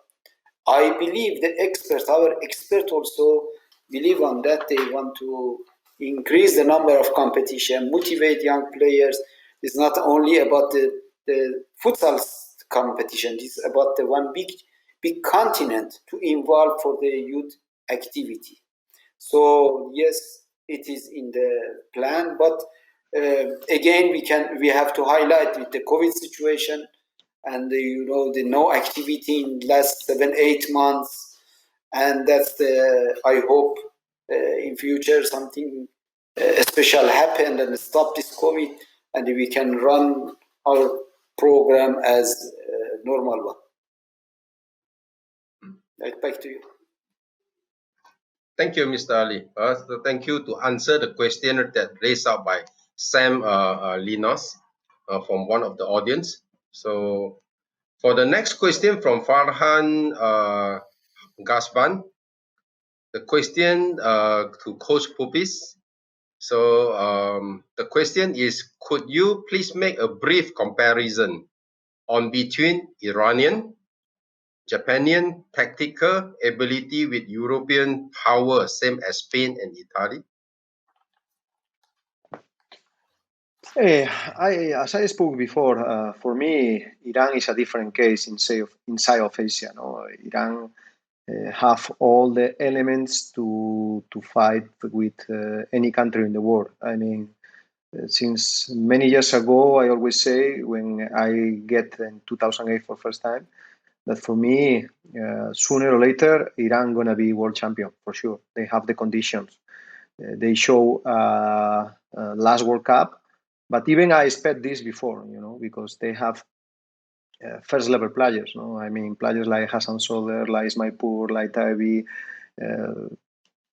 I believe the experts, our experts also believe on that. They want to increase the number of competition, motivate young players. It's not only about the futsal competition. It's about the one big continent to involve for the youth activity. So yes, it is in the plan, but again, we have to highlight with the COVID situation, and the no activity in last 7-8 months, and that's the I hope in future something special happen and stop this COVID, and we can run our program as normal one. Back to you. Thank you, Mr. Ali. So thank you to answer the question that raised out by Sam Linos from one of the audience. So for the next question from Farhan Gasban, the question to Coach Pupis. So the question is, could you please make a brief comparison on between Iranian, Japanian tactical ability with European power, same as Spain and Italy? As I spoke before, for me, Iran is a different case inside of Asia. No? Iran have all the elements to fight with any country in the world. I mean, since many years ago, I always say, when I get in 2008 for first time, that for me, sooner or later, Iran gonna be world champion for sure. They have the conditions. They show last World Cup, but even I expect this before, because they have first level players. No, I mean players like Hassan Soder, like Ismailpour, like Taibi,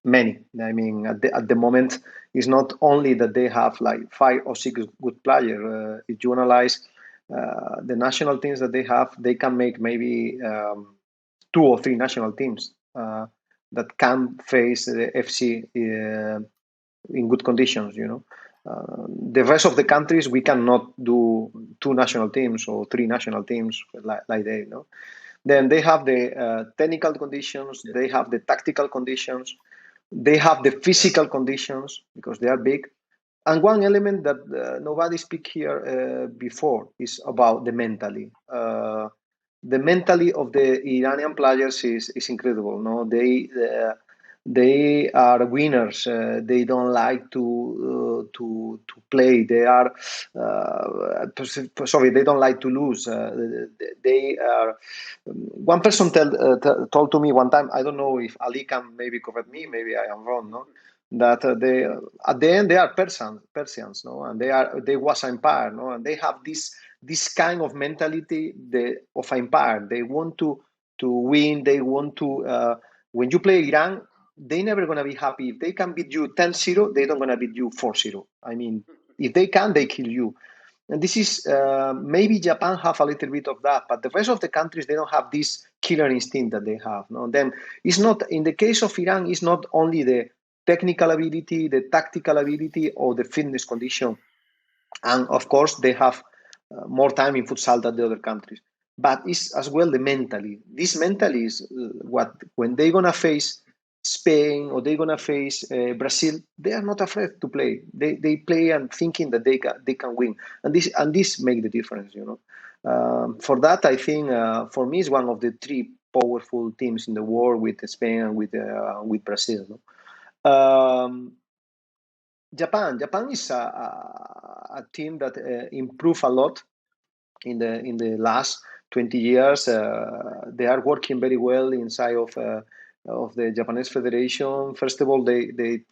many. I mean at the moment, it's not only that they have like 5 or 6 good players. If you analyze the national teams that they have, they can make maybe 2 or 3 national teams that can face the FC in good conditions. The rest of the countries, we cannot do 2 national teams or 3 national teams like they. Then they have the technical conditions, they have the tactical conditions, they have the physical conditions because they are big. And one element that nobody speak here before is about the mentally. The mentally of the Iranian players is incredible. No, they are winners. They don't like to play. They are sorry. They don't like to lose. They are. One person told to me one time. I don't know if Ali can maybe correct me. Maybe I am wrong. No, that they at the end they are Persians. No, and they was empire. No, and they have this kind of mentality of empire. They want to win. They want to. When you play Iran, they never gonna be happy. If they can beat you 10-0, they don't gonna beat you 4-0. I mean, if they can, they kill you. And this is maybe Japan have a little bit of that, but the rest of the countries they don't have this killer instinct that they have. No, then it's not in the case of Iran. It's not only the technical ability, the tactical ability, or the fitness condition, and of course they have more time in futsal than the other countries. But it's as well the mentally. This mentally is what when they're gonna face Spain or they're gonna face Brazil, they are not afraid to play. They play and thinking that they can win, and this make the difference. For that, I think for me is one of the three powerful teams in the world with Spain and with Brazil. No? Japan is a team that improved a lot in the last 20 years. They are working very well inside of the Japanese Federation. First of all, they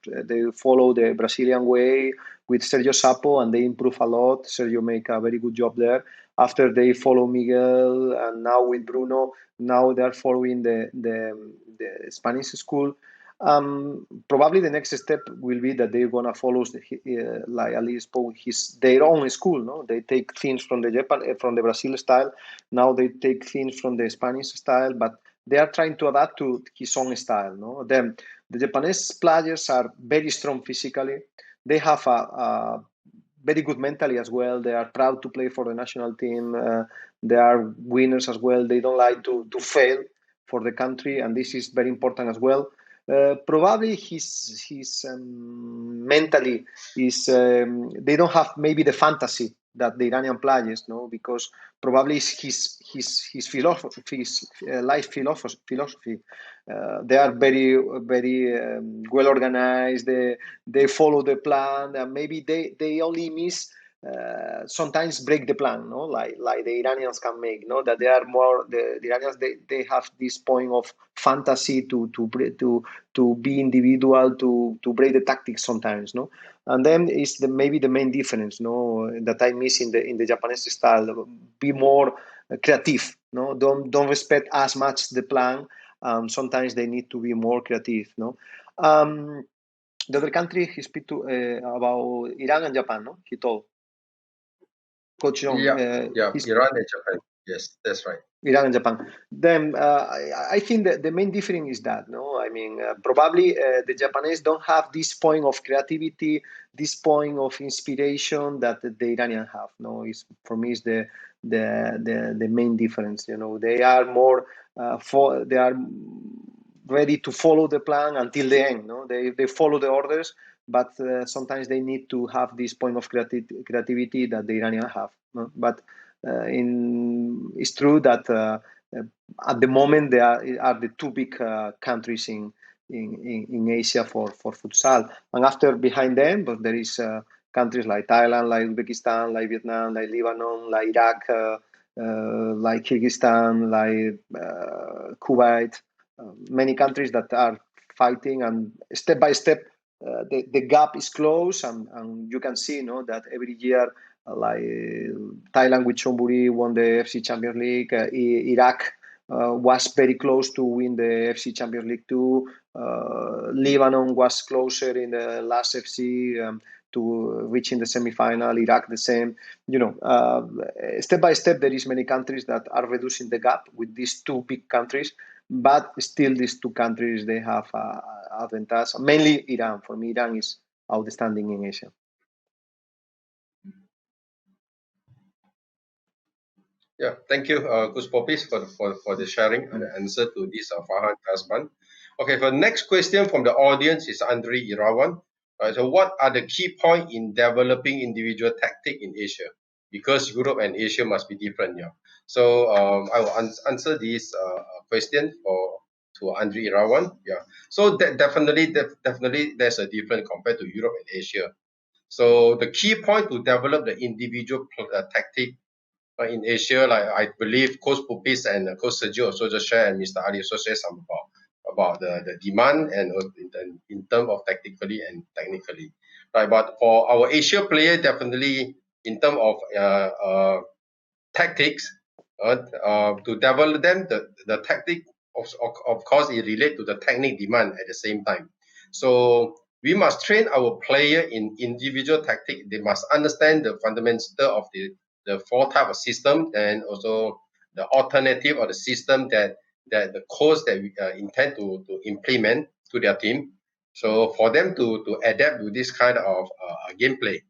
follow the Brazilian way with Sergio Sapo, and they improve a lot. Sergio make a very good job there. After they follow Miguel, and now with Bruno, now they are following the Spanish school. Probably the next step will be that they're gonna follow like Ali spoke their own school. No, they take things from the Brazil style. Now they take things from the Spanish style, but they are trying to adapt to his own style. No, then the Japanese players are very strong physically. They have a very good mentally as well. They are proud to play for the national team. They are winners as well. They don't like to fail for the country, and this is very important as well. Probably his mentally is they don't have maybe the fantasy that the Iranian players, no, because probably his philosophy, his life philosophy. They are very well organized. They follow the plan, and maybe they only miss sometimes break the plan, no, like the Iranians can make, no, that they are more the Iranians. They have this point of fantasy to be individual, to break the tactics sometimes, no, and then is maybe the main difference, no, that I miss in the Japanese style. Be more creative, no, don't respect as much the plan. Sometimes they need to be more creative, no. The other country he speak to about Iran and Japan, no, he told Coach John. Yeah, Iran and Japan. Yes, that's right. Iran and Japan. Then I think that the main difference is that, no, I mean, probably the Japanese don't have this point of creativity, this point of inspiration that the Iranian have. No, is for me is the main difference. They are more they are ready to follow the plan until the end. No, they follow the orders, but sometimes they need to have this point of creativity that the Iranian have. No? But it's true that at the moment they are the two big countries in Asia for futsal, and after behind them, but there is countries like Thailand, like Uzbekistan, like Vietnam, like Lebanon, like Iraq, like Kyrgyzstan, like Kuwait, many countries that are fighting, and step by step the gap is close, and you can see, that every year like Thailand with Chonburi won the FC Champions League. Iraq was very close to win the FC Champions League too. Lebanon was closer in the last FC to reaching the semi-final. Iraq the same. Step by step there is many countries that are reducing the gap with these two big countries, but still these two countries they have advantage. Mainly Iran. For me, Iran is outstanding in Asia. Yeah, thank you, Coach Pulpis, for the sharing and the answer to this Farhan Kasman. Okay, for the next question from the audience is Andre Irawan. So what are the key points in developing individual tactic in Asia? Because Europe and Asia must be different, yeah. So I will answer this question Andre Irawan. Yeah. So that definitely there's a difference compared to Europe and Asia. So the key point to develop the individual tactic in Asia, like I believe Coach Pulpis and Coach Sergio also just share, and Mr. Ali also share some about the demand and in terms of tactically and technically, right? But for our Asia player, definitely in terms of tactics, to develop them, the tactic of course it relate to the technique demand at the same time. So we must train our player in individual tactic. They must understand the fundamental of the four type of system, and also the alternative or the system that the coach that we intend to implement to their team. So for them to adapt to this kind of gameplay,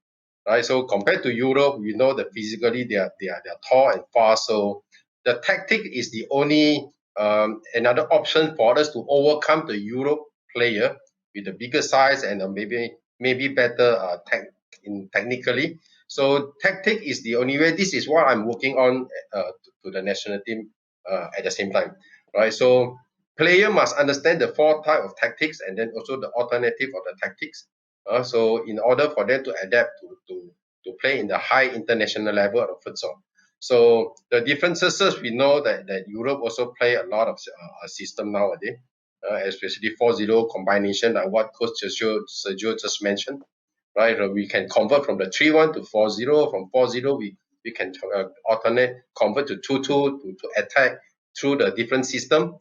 right? So compared to Europe, we know that physically they're tall and fast. So the tactic is the only another option for us to overcome the Europe player with the bigger size and maybe better technically. So tactic is the only way. This is what I'm working on to the national team at the same time, right? So player must understand the four type of tactics and then also the alternative of the tactics. So in order for them to adapt to play in the high international level of futsal. So the differences, we know that Europe also play a lot of system nowadays, especially 4-0 combination, like what Coach Sergio just mentioned, right? We can convert from the 3-1 to 4-0. From 4-0, we can alternate, convert to 2-2 to attack through the different system,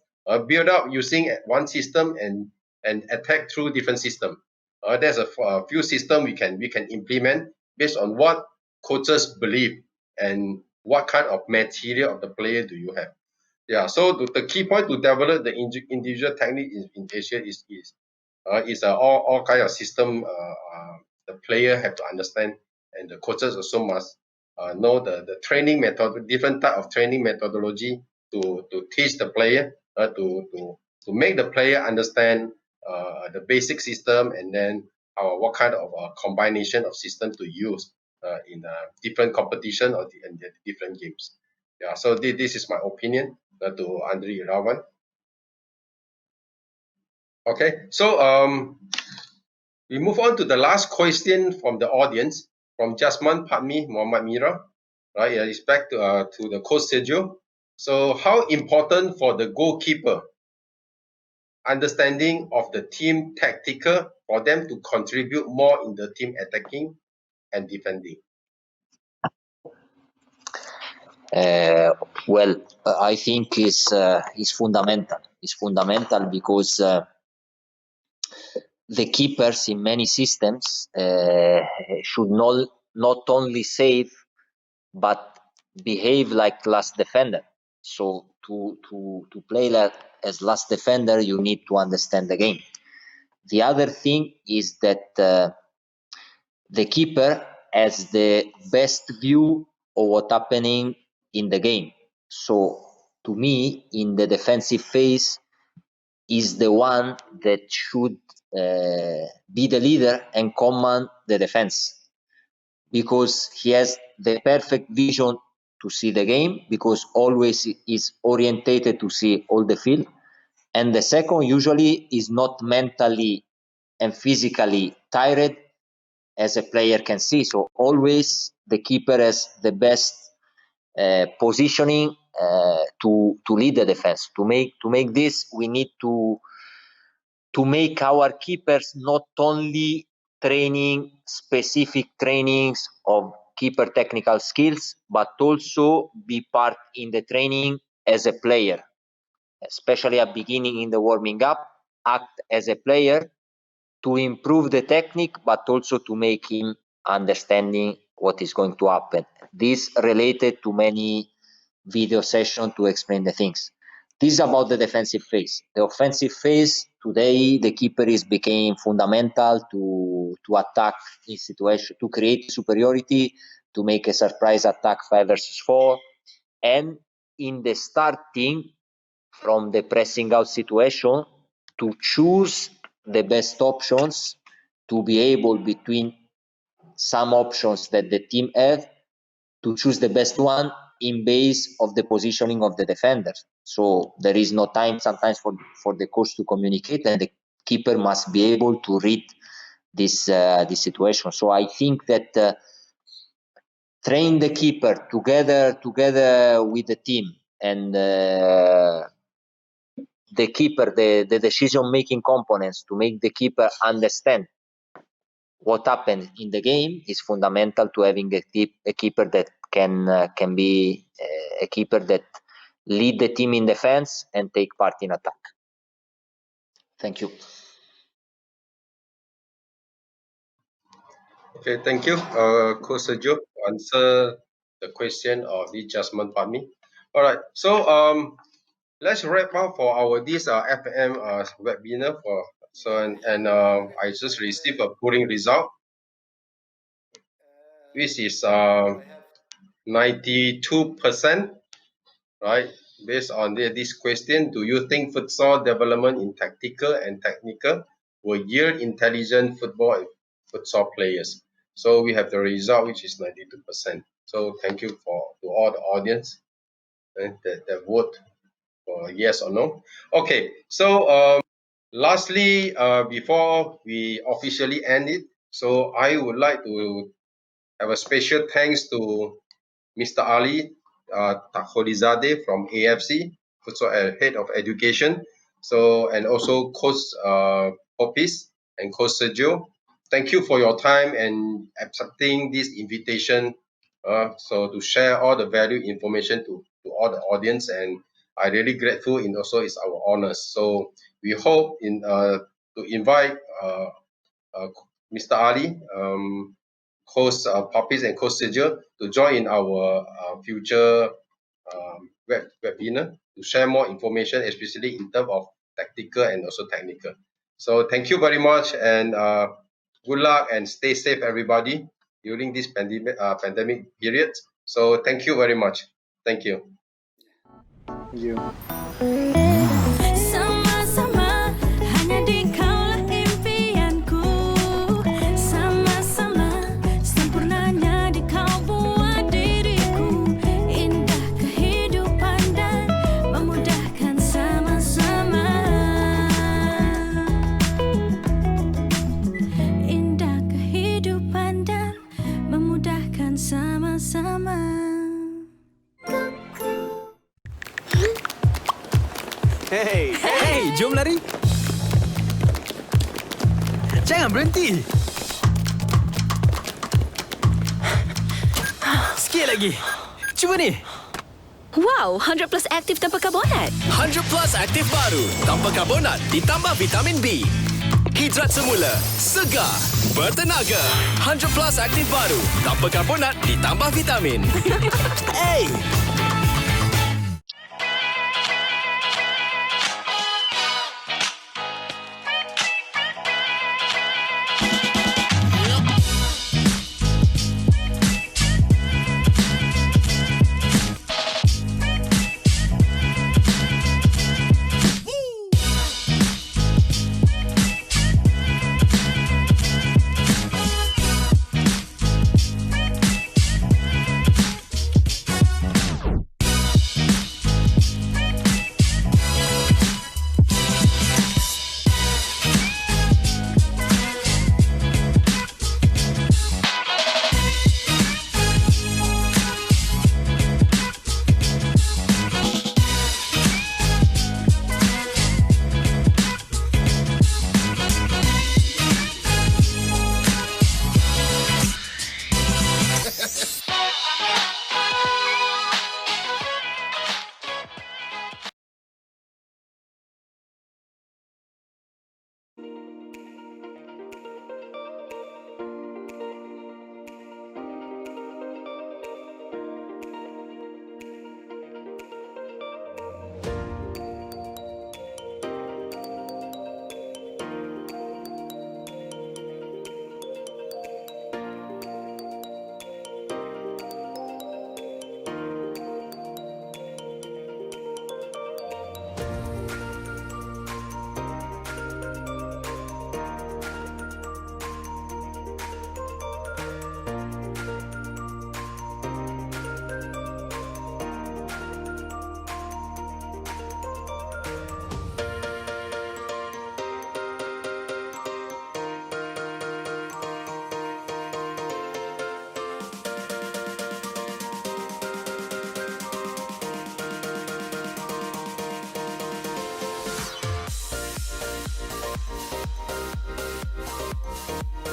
build up using one system and attack through different system. There's a few system we can implement based on what coaches believe and what kind of material of the player do you have. Yeah, so the key point to develop the individual technique in Asia is all kind of system the player have to understand, and the coaches also must know the training method, different type of training methodology to teach the player to make the player understand the basic system, and then what kind of combination of system to use in different competition or in the different games. Yeah, so this is my opinion to Andre Irawan. Okay, so we move on to the last question from the audience, from Jasman Padmi Muhammad Mira. Right, it's back to the coach Sergio. So how important for the goalkeeper understanding of the team tactical for them to contribute more in the team attacking and defending? Well, I think is fundamental. It's fundamental because the keepers in many systems should not only save but behave like last defender. So to play as last defender, you need to understand the game. The other thing is that the keeper has the best view of what's happening in the game. So to me, in the defensive phase, is the one that should be the leader and command the defense, because he has the perfect vision to see the game, because always is orientated to see all the field. And the second usually is not mentally and physically tired as a player can see. So always the keeper has the best positioning to lead the defense. To make this, we need to make our keepers not only training specific trainings of keeper technical skills, but also be part in the training as a player, especially at beginning in the warming up, act as a player to improve the technique, but also to make him understanding what is going to happen. This related to many video sessions to explain the things. This is about the defensive phase. The offensive phase, today the keeper is became fundamental to attack in situation, to create superiority, to make a surprise attack 5 versus 4, and in the starting from the pressing out situation to choose the best options, to be able between some options that the team have to choose the best one in base of the positioning of the defenders. So there is no time sometimes for the coach to communicate, and the keeper must be able to read this situation. So I think that train the keeper together with the team, and the keeper, the decision making components, to make the keeper understand what happened in the game is fundamental to having a keeper that can be a keeper that lead the team in defense and take part in attack. Thank you. Okay, thank you, Coach Sergio, to answer the question of the Jasmine Pami. All right, so let's wrap up for our this FAM webinar. I just received a polling result, which is 92%, right? Based on this question, do you think futsal development in tactical and technical will yield intelligent football and futsal players? So we have the result, which is 92%. So thank you to all the audience that vote for yes or no. Okay, so lastly, before we officially end it, so I would like to have a special thanks to Mr. Ali Targholizadeh from AFC, Head of Education. So, and also Coach Pulpis and Coach Sergio. Thank you for your time and accepting this invitation. So to share all the value information to all the audience, and I really grateful. And also it's our honors. So we hope to invite Mr. Ali, Coach Pulpis and Coach Sergio to join in our future webinar to share more information, especially in terms of tactical and also technical. So thank you very much, and good luck and stay safe, everybody, during this pandemic period. So thank you very much. Thank you. Thank you. Sama-sama hanya di kaulah impianku. Sama-sama sempurnanya di kau buat diriku. Indah kehidupan dan memudahkan sama-sama. Indah kehidupan dan memudahkan sama-sama. Hey, jom lari. Jangan berhenti. Sikit lagi. Cuba ni. Wow, 100 plus aktif tanpa karbonat. 100 plus aktif baru tanpa karbonat ditambah vitamin B. Hidrat semula, segar, bertenaga. 100 plus aktif baru tanpa karbonat ditambah vitamin. Hey,